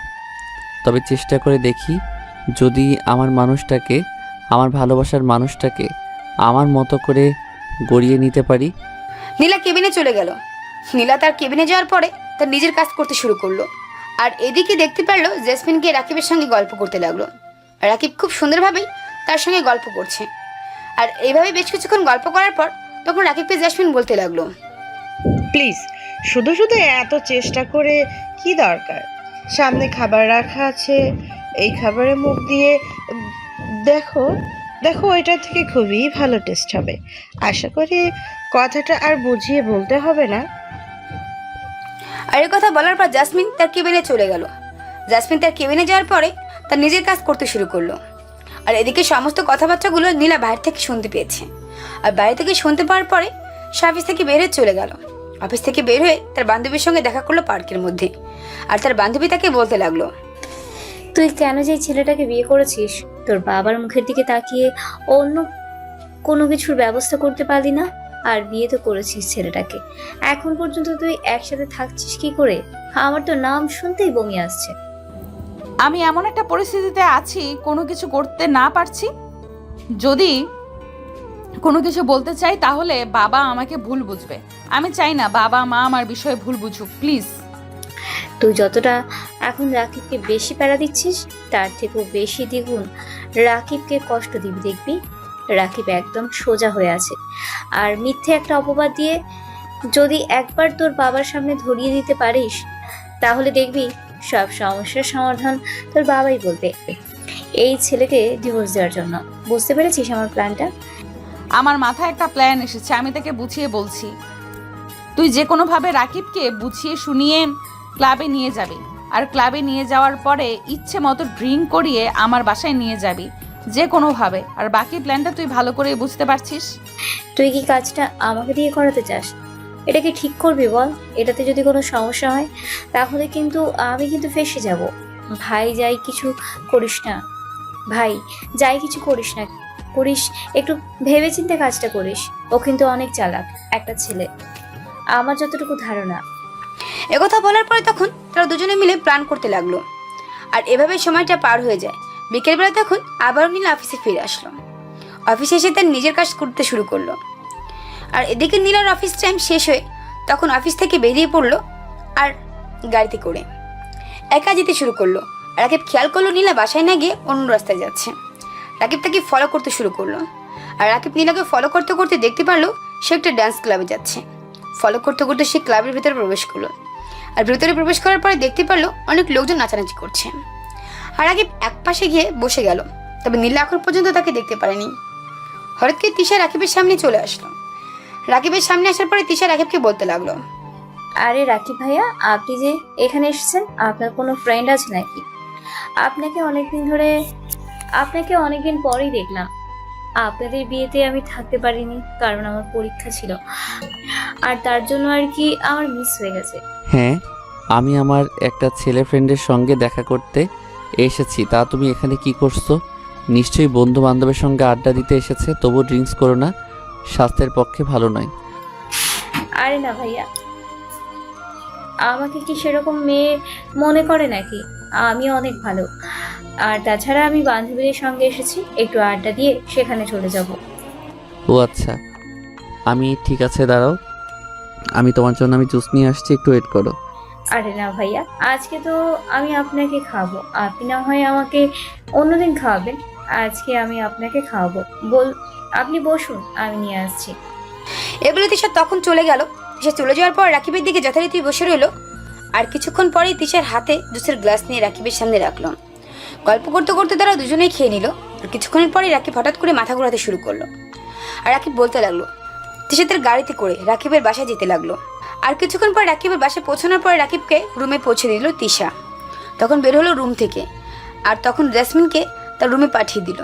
তবে চেষ্টা করে দেখি, যদি আমার মানুষটাকে, আমার ভালোবাসার মানুষটাকে আমার মতো করে গড়িয়ে নিতে পারি। নীলা কেবিনে চলে গেল। নীলা তার কেবিনে যাওয়ার পরে তার নিজের কাজ করতে শুরু করলো। আর এদিকে দেখতে পারলো জেসমিনকে রাকিবের সঙ্গে গল্প করতে লাগলো। আর রাকিব খুব সুন্দরভাবেই তার সঙ্গে গল্প করছে। আর এইভাবে বেশ কিছুক্ষণ গল্প করার পর তখন রাকিবকে জেসমিন বলতে লাগলো, প্লিজ, শুধু শুধু এত চেষ্টা করে কি দরকার? সামনে খাবার রাখা আছে, এই খাবারে মুখ দিয়ে দেখো দেখো, এটা থেকে খুবই ভালো টেস্ট হবে। আশা করি কথাটা আর বুঝিয়ে বলতে হবে না। আর এই কথা বলার পর জাসমিন তার কেবিনে চলে গেল। জাসমিন তার কেবিনে যাওয়ার পরে তার নিজের কাজ করতে শুরু করলো। আর এদিকে সমস্ত কথাবার্তাগুলো নীলা বাইরে থেকে শুনতে পেয়েছে। আর বাইরে থেকে শুনতে পাওয়ার পরে সে অফিস থেকে বের হয়ে চলে গেল। অফিস থেকে বের হয়ে তার বান্ধবীর সঙ্গে দেখা করলো পার্কের মধ্যে। আর তার বান্ধবী তাকে বলতে লাগলো, তুই কেন যে ছেলেটাকে বিয়ে করেছিস, তোর বাবার মুখের দিকে তাকিয়ে অন্য কোনো কিছুর ব্যবস্থা করতে পারলি না? আর বিয়ে তো করেছিস ছেলেটাকে। এখন পর্যন্ত তুই একসাথে থাকছিস কি করে? আমার তো নাম শুনতেই বমি আসছে। আমি এমন একটা পরিস্থিতিতে আছি, কোনো কিছু করতে না পারছি। যদি কোনো কিছু বলতে চাই তাহলে বাবা আমাকে ভুল বুঝবে। আমি চাই না বাবা মা আমার বিষয়ে ভুল বুঝুক, প্লিজ। তুই যতটা এখন রাকিবকে বেশি প্যারা দিচ্ছিস, তার থেকেও বেশি দ্বিগুণ রাকিবকে কষ্ট দিবি। দেখবি রাকিব একদম সোজা হয়ে আছে, আর মিথ্যে একটা অপবাদ দিয়ে যদি একবার তোর বাবার সামনে ধরিয়ে দিতে পারিস, তাহলে দেখবি সব সমস্যার সমাধান তোর বাবাই বলবে। এই ছেলেকে ডিভোর্স দেওয়ার জন্য। বুঝতে পেরেছিস আমার প্ল্যানটা? আমার মাথায় একটা প্ল্যান এসেছে, আমি তাকে বুঝিয়ে বলছি। তুই যে কোনোভাবে রাকিবকে বুঝিয়ে শুনিয়ে ক্লাবে নিয়ে যাবি, আর ক্লাবে নিয়ে যাওয়ার পরে ইচ্ছে মতো ড্রিঙ্ক করিয়ে আমার বাসায় নিয়ে যাবি যে কোনোভাবে। আর বাকি প্ল্যানটা তুই ভালো করে বুঝতে পারছিস। তুই কি কাজটা আমাকে দিয়ে করাতে চাস? এটা কি ঠিক করবি বল? এটাতে যদি কোনো সমস্যা হয় তাহলে কিন্তু আমি কিন্তু ফেঁসে যাব। ভাই যাই কিছু করিস না, ভাই যাই কিছু করিস না, করিস একটু ভেবেচিন্তে কাজটা করিস। ও কিন্তু অনেক চালাক একটা ছেলে, আমার যতটুকু ধারণা। একথা বলার পরে তখন তারা দুজনে মিলে প্ল্যান করতে লাগলো। আর এভাবে সময়টা পার হয়ে যায়। বিকেলবেলা তখন আবারও নীলা অফিসে ফিরে আসলো। অফিসে এসে তার নিজের কাজ করতে শুরু করলো। আর এদিকে নীলার অফিস টাইম শেষ হয়ে তখন অফিস থেকে বেরিয়ে পড়লো আর গাড়িতে করে একা যেতে শুরু করলো। আর রাকিব খেয়াল করলো নীলা বাসায় না গিয়ে অন্য রাস্তায় যাচ্ছে। রাকিব তাকে ফলো করতে শুরু করলো। আর রাকিব নীলাকে ফলো করতে করতে দেখতে পারলো সে একটা ডান্স ক্লাবে যাচ্ছে। ফলো করতে করতে সে ক্লাবের ভিতরে প্রবেশ করলো। আর ভিতরে প্রবেশ করার পরে দেখতে পারলো অনেক লোকজন নাচানাচি করছে। আর রাকিব এক পাশে গিয়ে বসে গেল। তবে নীলা এখন পর্যন্ত তাকে দেখতে পারেনি। হঠাৎ করে তিশা রাকিবের সামনে চলে আসলো। রাকিবের সামনে আসার পরে তিশা রাকিবকে বলতে লাগলো, আরে রাকিব ভাইয়া, আপনি যে এখানে এসেছেন, আপনার কোনো ফ্রেন্ড আছে নাকি? আপনাকে অনেকদিন পরেই দেখলাম। আপনাদের বিয়েতে আমি থাকতে পারিনি কারণ আমার পরীক্ষা ছিল, আর তার জন্য আর কি আমার মিস হয়ে গেছে। হ্যাঁ, আমি আমার একটা ছেলে ফ্রেন্ডের সঙ্গে দেখা করতে এসেছি। তা তুমি এখানে কি করছো? নিশ্চয়ই বন্ধু বান্ধবের সঙ্গে আড্ডা দিতে এসেছে। তবু ড্রিঙ্কস করো না, স্বাস্থ্যের পক্ষে ভালো নয়। আরে না ভাইয়া, আমাকে কি সেরকম মেয়ে মনে করে নাকি? আমি অনেক ভালো। আর তাছাড়া আমি বান্ধবীদের সঙ্গে এসেছি, একটু আড্ডা দিয়ে সেখানে চলে যাব। ও আচ্ছা, আমি ঠিক আছে, দাঁড়াও, আমি তোমার জন্য জুস নিয়ে আসছি, একটু ওয়েট করো। আরে না ভাইয়া, আজকে তো আমি আপনাকে খাবো, আপনি না হয় আমাকে অন্যদিন খাওয়াবেন। আজকে আমি আপনাকে খাওয়াবো। আপনি বসুন, আমি নিয়ে আসছি। এগুলো তিশা তখন চলে গেল। তিশা চলে যাওয়ার পর রাকিবের দিকে যথারীতি বসে রইলো। আর কিছুক্ষণ পরেই তিশার হাতে জুসের গ্লাস নিয়ে রাকিবের সামনে রাখলো। গল্প করতে করতে তারা দুজনেই খেয়ে নিল। আর কিছুক্ষণের পরেই রাকিব হঠাৎ করে মাথা ঘোরাতে শুরু করলো। আর রাকিব বলতে লাগলো, তিশা তার গাড়িতে করে রাকিবের বাসায় যেতে লাগলো। আর কিছুক্ষণ পর রাকিবের বাসায় পৌঁছানোর পরে রাকিবকে রুমে পৌঁছে দিল তিশা। তখন বের হলো রুম থেকে। আর তখন জেসমিনকে তার রুমে পাঠিয়ে দিল।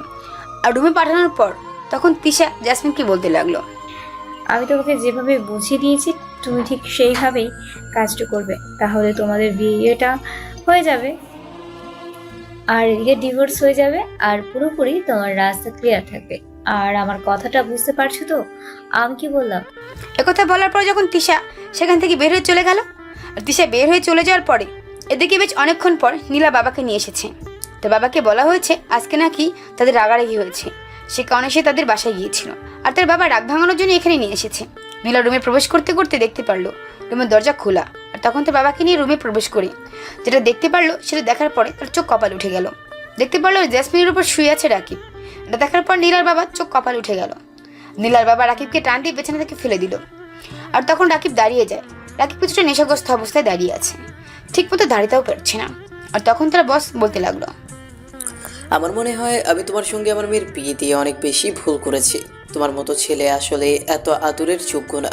আর রুমে পাঠানোর পর তখন তিশা জেসমিনকে বলতে লাগলো, আমি তোমাকে যেভাবে বুঝিয়ে দিয়েছি তুমি ঠিক সেইভাবেই কাজটা করবে, তাহলে তোমাদের বিয়েটা হয়ে যাবে, আর এদিকে ডিভোর্স হয়ে যাবে, আর পুরোপুরি তোমার রাস্তা ক্লিয়ার থাকবে। আর আমার কথাটা বুঝতে পারছো তো আমি কি বললাম? একথা বলার পর যখন তিশা সেখান থেকে বের হয়ে চলে গেল। আর তিশা বের হয়ে চলে যাওয়ার পরে এদিকে বেশ অনেকক্ষণ পর নীলা বাবাকে নিয়ে এসেছে। তো বাবাকে বলা হয়েছে আজকে নাকি তাদের রাগারাগি হয়েছে, সে কারণে সে তাদের বাসায় গিয়েছিল। আর তার বাবা রাগ ভাঙানোর জন্য এখানে নিয়ে এসেছে। নীলা রুমে প্রবেশ করতে করতে দেখতে পারলো রুমের দরজা খোলা। আর তখন তার বাবাকে নিয়ে রুমে প্রবেশ করে যেটা দেখতে পারলো সেটা দেখার পরে তার চোখ কপাল উঠে গেল। দেখতে পারলো জেসমিনের উপর শুয়ে আছে রাকিব। এটা দেখার পর নীলার বাবার চোখ কপাল উঠে গেল। নীলার বাবা রাকিবকে টান দিয়ে পেছনে থেকে ফেলে দিল। আর তখন রাকিব দাঁড়িয়ে যায়। রাকিব কিছুটা নেশাগ্রস্ত অবস্থায় দাঁড়িয়ে আছে, ঠিক মতো দাঁড়িয়েও পারছে না। আর তখন তার বস বলতে লাগলো, আমার মনে হয় আমি তোমার সঙ্গে আমার মেয়ের বিয়ে দিয়ে অনেক বেশি ভুল করেছি। তোমার মতো ছেলে আসলে এত আদরের যোগ্য না।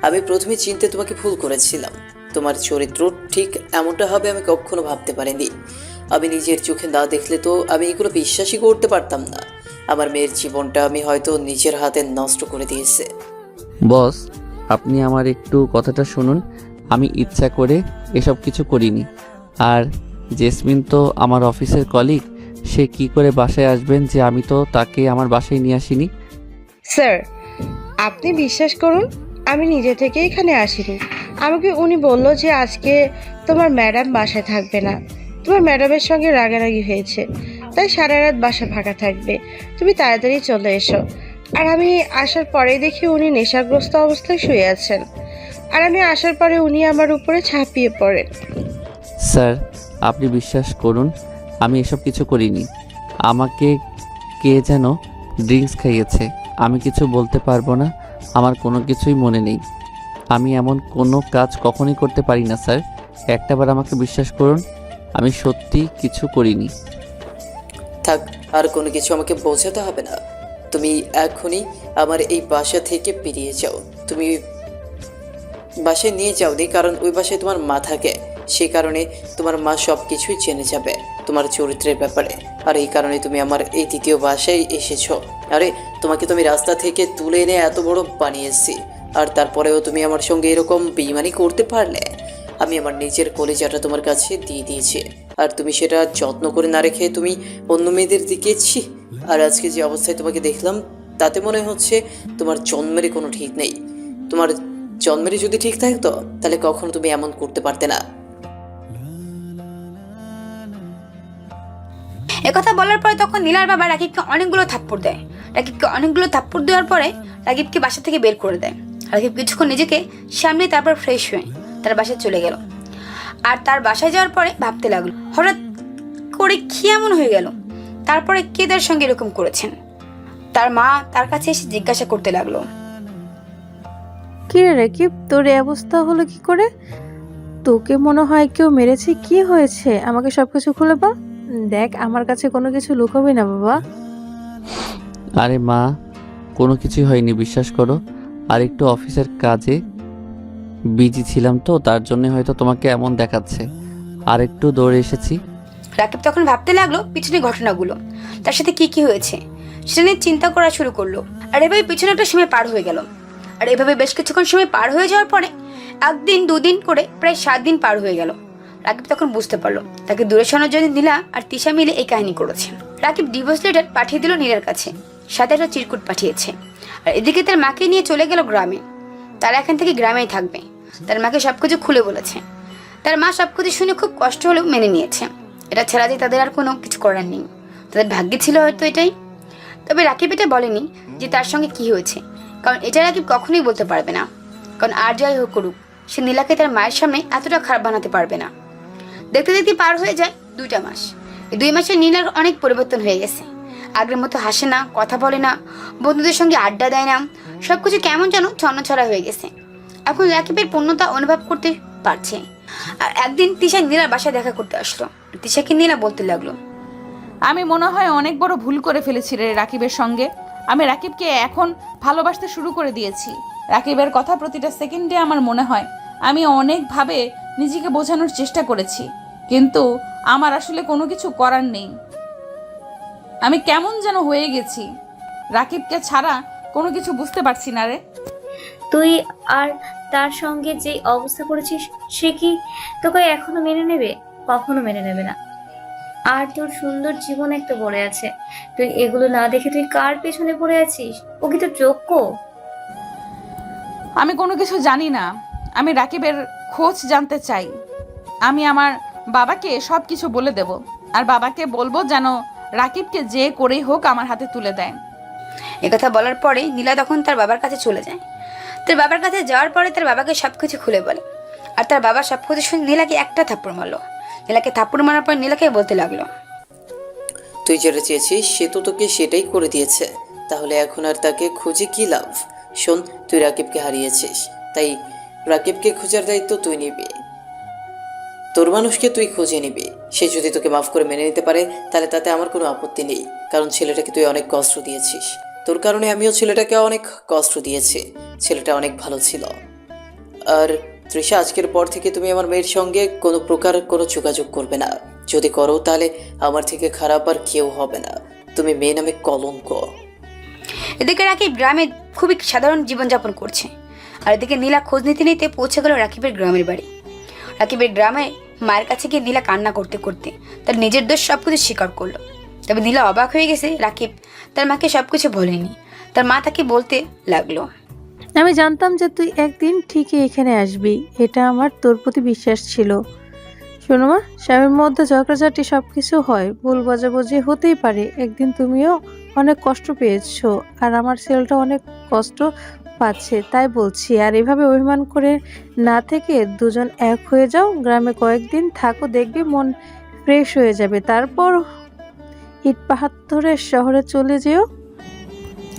আমি প্রথমে চিনতে তোমাকে ভুল করেছিলাম। তোমার চরিত্র ঠিক এমনটা হবে আমি কখনো ভাবতে পারিনি। আমি নিজের চোখে না দেখলে তো আমি এগুলো বিশ্বাসই করতে পারতাম না। আমার মেয়ের জীবনটা আমি হয়তো নিজের হাতে নষ্ট করে দিয়েছে। বস, আপনি আমার একটু কথাটা শুনুন। আমি ইচ্ছা করে এসব কিছু করিনি। আর জেসমিন তো আমার অফিসের কলিগ, সে কি করে বাসায় আসবেন যে আমি তো তাকে আমার বাসায় নিয়ে আসিনি। স্যার, আপনি বিশ্বাস করুন, আমি নিজে থেকে এখানে আসিনি। আমাকে উনি বলল যে আজকে তোমার ম্যাডাম বাসায় থাকবে না, তোমার ম্যাডামের সঙ্গে রাগারাগি হয়েছে, তাই সারা রাত বাসা ফাঁকা থাকবে, তুমি তাড়াতাড়ি চলে এসো। আর আমি আসার পরে দেখি উনি নেশাগ্রস্ত অবস্থায় শুয়ে আছেন, আর আমি আসার পরে উনি আমার উপরে ঝাঁপিয়ে পড়েন। স্যার, আপনি বিশ্বাস করুন, আমি এসব কিছু করিনি। আমাকে কে যেন ড্রিঙ্কস খাইয়েছে। আমি কিছু বলতে পারবো না, আমার কোনো কিছুই মনে নেই। আমি এমন কোনো কাজ কখনোই করতে পারি না স্যার। একটাবার আমাকে বিশ্বাস করুন, আমি সত্যি কিছু করিনি। থাক, আর কোনো কিছু আমাকে বোঝাতে হবে না। তুমি এখনই আমার এই বাসা থেকে বেরিয়ে যাও। তুমি বাসায় নিয়ে যাও নি, কারণ ওই বাসায় তোমার মা থাকে। সেই কারণে তোমার মা সব কিছুই জেনে যাবে তোমার চরিত্রের ব্যাপারে। আর এই কারণে তুমি আমার এই দ্বিতীয় বাসায় এসেছো। আরে তোমাকে তুমি রাস্তা থেকে তুলে এনে এত বড় বানিয়েছি, আর তারপরেও তুমি আমার সঙ্গে এরকম বেইমানি করতে পারলে? আমি আমার নিজের কলিজাটা তোমার কাছে দিয়ে দিয়েছি, আর তুমি সেটা যত্ন করে না রেখে তুমি অন্য মেয়েদের দিকে ছি। আর আজকে যে অবস্থায় তোমাকে দেখলাম, তাতে মনে হচ্ছে তোমার জন্মেরই কোনো ঠিক নেই। তোমার জন্মেরই যদি ঠিক থাকতো তাহলে কখনো তুমি এমন করতে পারতে না। একথা বলার পরে তখন নীলার বাবা রাকিবকে অনেকগুলো থাপ্পড় দেয়। রাকিবকে অনেকগুলো থাপ্পড় দেওয়ার পরে রাকিবকে বাসা থেকে বের করে দেয়। রাকিব কিছুক্ষণ নিজেকে সামনে তারপর ফ্রেশ হয়ে তার বাসায় চলে গেল। আর তার বাসায় যাওয়ার পরে ভাবতে লাগলো, হঠাৎ করে কি এমন হয়ে গেল, তারপরে কে তার সঙ্গে এরকম করেছেন। তার মা তার কাছে এসে জিজ্ঞাসা করতে লাগলো, কি রে রাকিব, তোর এই অবস্থা হলো কি করে? তোকে মনে হয় কেউ মেরেছে? কি হয়েছে আমাকে সবকিছু খুলে বল। দেখ, আমার কাছে কোনো কিছু লুকাবি না বাবা। আরে মা, কোনো কিছুই হয়নি, বিশ্বাস করো। আর একটু অফিসের কাজে বিজি ছিলাম তো, তার জন্য হয়তো তোমাকে এমন দেখাচ্ছে। আর একটু দৌড়ে এসেছি। রাকিব তখন ভাবতে লাগলো পিছনে ঘটনাগুলো, তার সাথে কি কি হয়েছে সেটা নিয়ে চিন্তা করা শুরু করলো। আর এভাবে পিছনে একটা সময় পার হয়ে গেল। আর এভাবে বেশ কিছুক্ষণ সময় পার হয়ে যাওয়ার পরে একদিন দুদিন করে প্রায় 7 দিন পার হয়ে গেল। রাকিব তখন বুঝতে পারলো তাকে দূরে সরানোর জন্য নীলা আর তিশা মিলে এই কাহিনী করেছে। রাকিব ডিভোর্স লেটার পাঠিয়ে দিল নীলার কাছে, সাথে একটা চিরকুট পাঠিয়েছে। আর এদিকে তার মাকে নিয়ে চলে গেল গ্রামে। তারা এখান থেকে গ্রামেই থাকবে। তার মাকে সবকিছু খুলে বলেছে। তার মা সবকিছু শুনে খুব কষ্ট হলেও মেনে নিয়েছে। এটা ছাড়া যে তাদের আর কোনো কিছু করার নেই, তাদের ভাগ্যে ছিল হয়তো এটাই। তবে রাকিব এটা বলেনি যে তার সঙ্গে কি হয়েছে, কারণ এটা রাকিব কখনোই বলতে পারবে না। কারণ আর যাই হোক করুক, সে নীলাকে তার মায়ের সামনে এতটা খারাপ বানাতে পারবে না। দেখতে দেখতে পার হয়ে যায় 2টা মাস। এই 2 মাসে নীলার অনেক পরিবর্তন হয়ে গেছে। আগের মতো হাসে না, কথা বলে না, বন্ধুদের সঙ্গে আড্ডা দেয় না, সবকিছু কেমন যেন ছন্নছড়া হয়ে গেছে। এখন রাকিবের পূর্ণতা অনুভব করতে পারছে। আর একদিন তিশা নীলার বাসায় দেখা করতে আসলো। তিশাকে নীলা বলতে লাগলো, আমি মনে হয় অনেক বড় ভুল করে ফেলেছি রে রাকিবের সঙ্গে। আমি রাকিবকে এখন ভালোবাসতে শুরু করে দিয়েছি। রাকিবের কথা প্রতিটা সেকেন্ডে আমার মনে হয়। আমি অনেকভাবে নিজেকে বোঝানোর চেষ্টা করেছি, কিন্তু আমার আসলে কোনো কিছু করার নেই। আমি কেমন যেন হয়ে গেছি। রাকিবকে ছাড়া কোনো কিছু বুঝতে পারছি না রে। তুই আর তার সঙ্গে যে অবস্থা করেছিস, সে কি তোকে এখনো মেনে নেবে? কখনো মেনে নেবে না। আর তোর সুন্দর জীবন একটা পড়ে আছে, তুই এগুলো না দেখে তুই কার পেছনে পড়ে আছিস? ও কি তোর যোগ্য? আমি কোনো কিছু জানি না। আমি রাকিবের খোঁজ জানতে চাই। আমি আমার বাবাকে সব কিছু বলে দেব, আর বাবাকে বলবো যেন রাকিবকে যে করেই হোক আমার হাতে তুলে দেয়। একথা বলার পরে নীলা তখন তার বাবার কাছে চলে যায়। তার বাবার কাছে যাওয়ার পরে তার বাবাকে সবকিছু খুলে বলে। আর তার বাবা সবকিছু শুনে নীলাকে একটা থাপ্পড় মারলো। নীলাকে থাপ্পড় মারার পর নীলাকে বলতে লাগলো, তুই যেটা চেয়েছিস সে তো তোকে সেটাই করে দিয়েছে, তাহলে এখন আর তাকে খুঁজে কি লাভ? শোন, তুই রাকিবকে হারিয়েছিস, তাই রাকিবকে খোঁজার দায়িত্ব তুই নিবি। তোর মানুষকে তুই খুঁজে নিবি। সে যদি তোকে মাফ করে মেনে নিতে পারে তাহলে তাতে আমার কোনো আপত্তি নেই, কারণ ছেলেটাকে তুই অনেক কষ্ট দিয়েছিস। তোর কারণে আমিও ছেলেটাকে অনেক কষ্ট দিয়েছি। ছেলেটা অনেক ভালো ছিল। আর তৃষা, আজকের পর থেকে তুমি আমার মেয়ের সঙ্গে কোনো প্রকার কোনো যোগাযোগ করবে না। যদি করো তাহলে আমার থেকে খারাপ আর কেউ হবে না। তুমি মেয়ে নামে কলঙ্ক। এদিকে রাকিব গ্রামে খুবই সাধারণ জীবনযাপন করছে। আর এদিকে নীলা খোঁজ নিতে নিতে পৌঁছে গেল রাকিবের গ্রামের বাড়ি। রাকিবের গ্রামে মায়ের কাছে গিয়ে নীলা কান্না করতে করতে তার নিজের দোষ সবকিছু স্বীকার করলো। তবে নীলা অবাক হয়ে গেছে রাকিব তার মাকে সবকিছু বলেনি। তার মা তাকে বলতে লাগলো, আমি জানতাম যে তুই একদিন ঠিকই এখানে আসবি, এটা আমার তোর প্রতি বিশ্বাস ছিল। শোনো মা, স্বামীর মধ্যে ঝগড়াঝাটি সব কিছু হয়, ভুল বোঝাবুঝি হতেই পারে। একদিন তুমিও অনেক কষ্ট পেয়েছো, আর আমার ছেলেটা অনেক কষ্ট পাচ্ছে, তাই বলছি। আর এভাবে অভিমান করে না থেকে দুজন এক হয়ে যাও, গ্রামে কয়েকদিন থাকো, দেখবি মন ফ্রেশ হয়ে যাবে। তারপর ইট পাহাড় ধরে শহরে চলে যেও।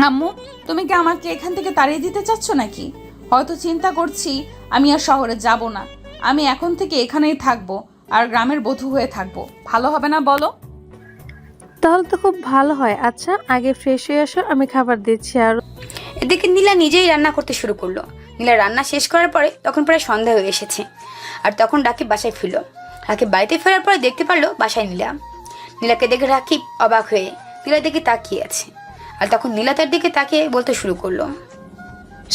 আম্মু, তুমি কি আমাকে এখান থেকে তাড়িয়ে দিতে চাচ্ছ নাকি? হয়তো চিন্তা করছি আমি আর শহরে যাব না, আমি এখন থেকে এখানেই থাকবো আর গ্রামের বধূ হয়ে থাকবো। ভালো হবে না বলো? তাহলে তো খুব ভালো হয়। আচ্ছা, আগে ফ্রেশ হয়ে আসো, আমি খাবার দিচ্ছি। আর এদিকে নীলা নিজেই রান্না করতে শুরু করলো। নীলা রান্না শেষ করার পরে তখন প্রায় সন্ধ্যা হয়ে এসেছে, আর তখন রাকিব বাসায় ফিরল। রাকিব বাড়িতে ফেরার পরে দেখতে পারলো বাসায় নীলা। নীলাকে দেখে রাকিব অবাক হয়ে নীলার দিকে তাকিয়ে আছে, আর তখন নীলা তার দিকে তাকিয়ে বলতে শুরু করলো,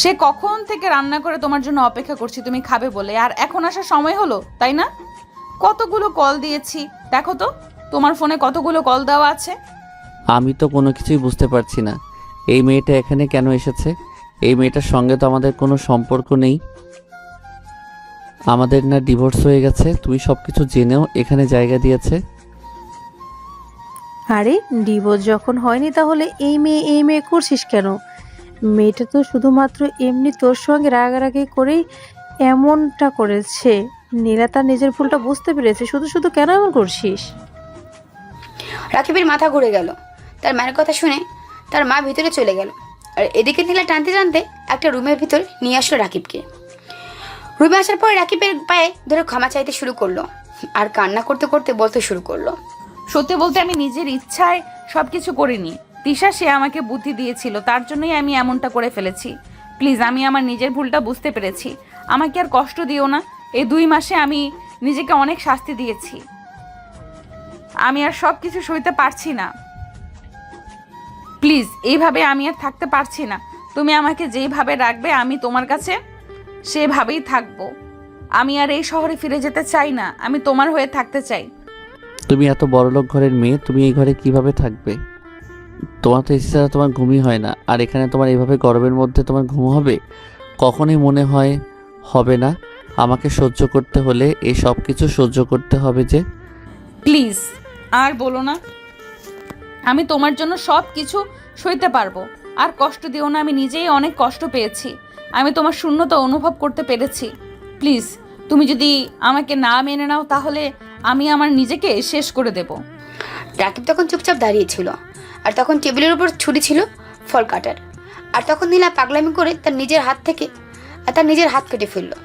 সে কখন থেকে রান্না করে তোমার জন্য অপেক্ষা করছি তুমি খাবে বলে, আর এখন আসার সময় হলো, তাই না? কতগুলো কল দিয়েছি, দেখো তো তোমার ফোনে কতগুলো কল দেওয়া আছে। আমি তো কোনো কিছুই বুঝতে পারছি না। এই মেয়েটা এখানে কেন এসেছে? এই মেয়েটার সঙ্গে তো আমাদের কোনো সম্পর্ক নেই। আমাদের না ডিভোর্স হয়ে গেছে? তুমি সব কিছু জেনেও এখানে জায়গা দিয়েছে। আরে ডিভোর্স যখন হয়নি তাহলে এই মেয়ে করছিস কেন? মেয়েটা তো শুধুমাত্র এমনি তোর সঙ্গে রাগারাগি করেই এমনটা করেছে। নীলা তার নিজের ভুলটা বুঝতে পেরেছে, শুধু শুধু কেন এমন করছিস? রাকিবের মাথা ঘুরে গেল। তার মায়ের কথা শুনে তার মা ভিতরে চলে গেল, আর এদিকে নীলা টানতে টানতে একটা রুমের ভিতর নিয়ে আসলো রাকিবকে। রুমে আসার পর রাকিবের পায়ে ধরে ক্ষমা চাইতে শুরু করলো, আর কান্না করতে করতে বলতে শুরু করলো, সত্যি বলতে আমি নিজের ইচ্ছায় সবকিছু করিনি। তিশা সে আমাকে বুদ্ধি দিয়েছিল, তার জন্যই আমি এমনটা করে ফেলেছি। প্লিজ, আমি আমার নিজের ভুলটা বুঝতে পেরেছি, আমাকে আর কষ্ট দিও না। এই 2 মাসে আমি নিজেকে অনেক শাস্তি দিয়েছি, আমি আর সব কিছু সইতে পারছি না। প্লিজ, এইভাবে আমি আর থাকতে পারছি না। তুমি আমাকে যেইভাবে রাখবে আমি তোমার কাছে সেভাবেই থাকবো। আমি আর এই শহরে ফিরে যেতে চাই না, আমি তোমার হয়ে থাকতে চাই। তুমি এত বড়লোক ঘরের মেয়ে, তুমি এই ঘরে কিভাবে থাকবে? তোমার তো এসি ছাড়া তোমার ঘুমই হয় না, আর এখানে তোমার এইভাবে গরমের মধ্যে তোমার ঘুম হবে? কখনোই মনে হয় হবে না। আমাকে সহ্য করতে হলে এই সব কিছু সহ্য করতে হবে যে। প্লিজ আর বলো না, আমি তোমার জন্য সব কিছু সইতে পারবো। আর কষ্ট দিও না, আমি নিজেই অনেক কষ্ট পেয়েছি, আমি তোমার শূন্যতা অনুভব করতে পেরেছি। প্লিজ, তুমি যদি আমাকে না মেনে নাও তাহলে আমি আমার নিজেকে শেষ করে দেব। রাকিব তখন চুপচাপ দাঁড়িয়েছিল, আর তখন টেবিলের উপর ছুরি ছিল ফল কাটার। আর তখন নীলা পাগলামি করে তার নিজের হাত কেটে ফেললো।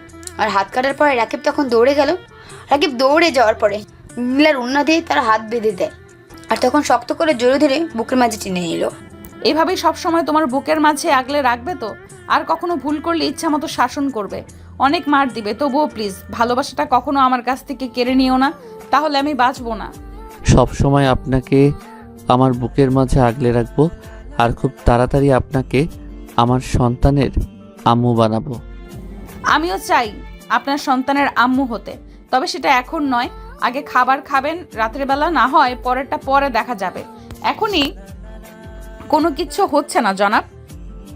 আর হাত কাটার পরে রাকিব তখন দৌড়ে গেল। রাকিব দৌড়ে যাওয়ার পরে নীলার উন্না দিয়ে তার হাত বেঁধে দেয়, আর তখন শক্ত করে জোরে ধরে বুকের মাঝে টেনে নিল। এভাবেই সবসময় তোমার বুকের মাঝে আগলে রাখবে তো? আর কখনো ভুল করলে ইচ্ছা মতো শাসন করবে, অনেক মার দিবে, তবুও প্লিজ ভালোবাসাটা কখনো আমার কাছ থেকে কেড়ে নিও না, তাহলে আমি বাঁচবো না। সব সময় আপনাকে আমার বুকের মাঝে আগলে রাখবো, আর খুব তাড়াতাড়ি আপনাকে আমার সন্তানের আম্মু বানাবো। আমিও চাই আপনার সন্তানের আম্মু হতে, তবে সেটা এখন নয়। আগে খাবার খাবেন, রাতের বেলা না হয় পরেরটা পরে দেখা যাবে, এখনই কোনো কিছু হচ্ছে না জনাব।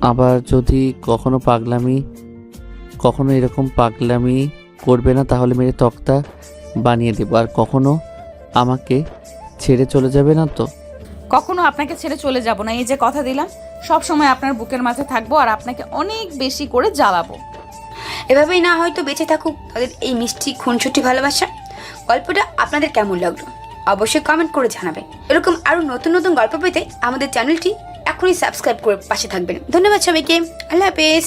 আবার যদি কখনো এরকম পাগলামি করবে না, তাহলে মেরে তক্তা বানিয়ে দেবো। আর কখনো আমাকে ছেড়ে চলে যাবে না তো? কখনো আপনাকে ছেড়ে চলে যাব না, এই যে কথা দিলাম। সব সময় আপনার বুকের মাঝে থাকবো, আর আপনাকে অনেক বেশি করে জ্বালাবো। এভাবেই না হয়তো বেঁচে থাকুক তাদের এই মিষ্টি খুনসুটি ভালোবাসা। গল্পটা আপনাদের কেমন লাগলো অবশ্যই কমেন্ট করে জানাবেন। এরকম আরও নতুন নতুন গল্প পেতে আমাদের চ্যানেলটি এখনই সাবস্ক্রাইব করে পাশে থাকবেন। ধন্যবাদ সবাইকে, আল্লাহ হাফেজ।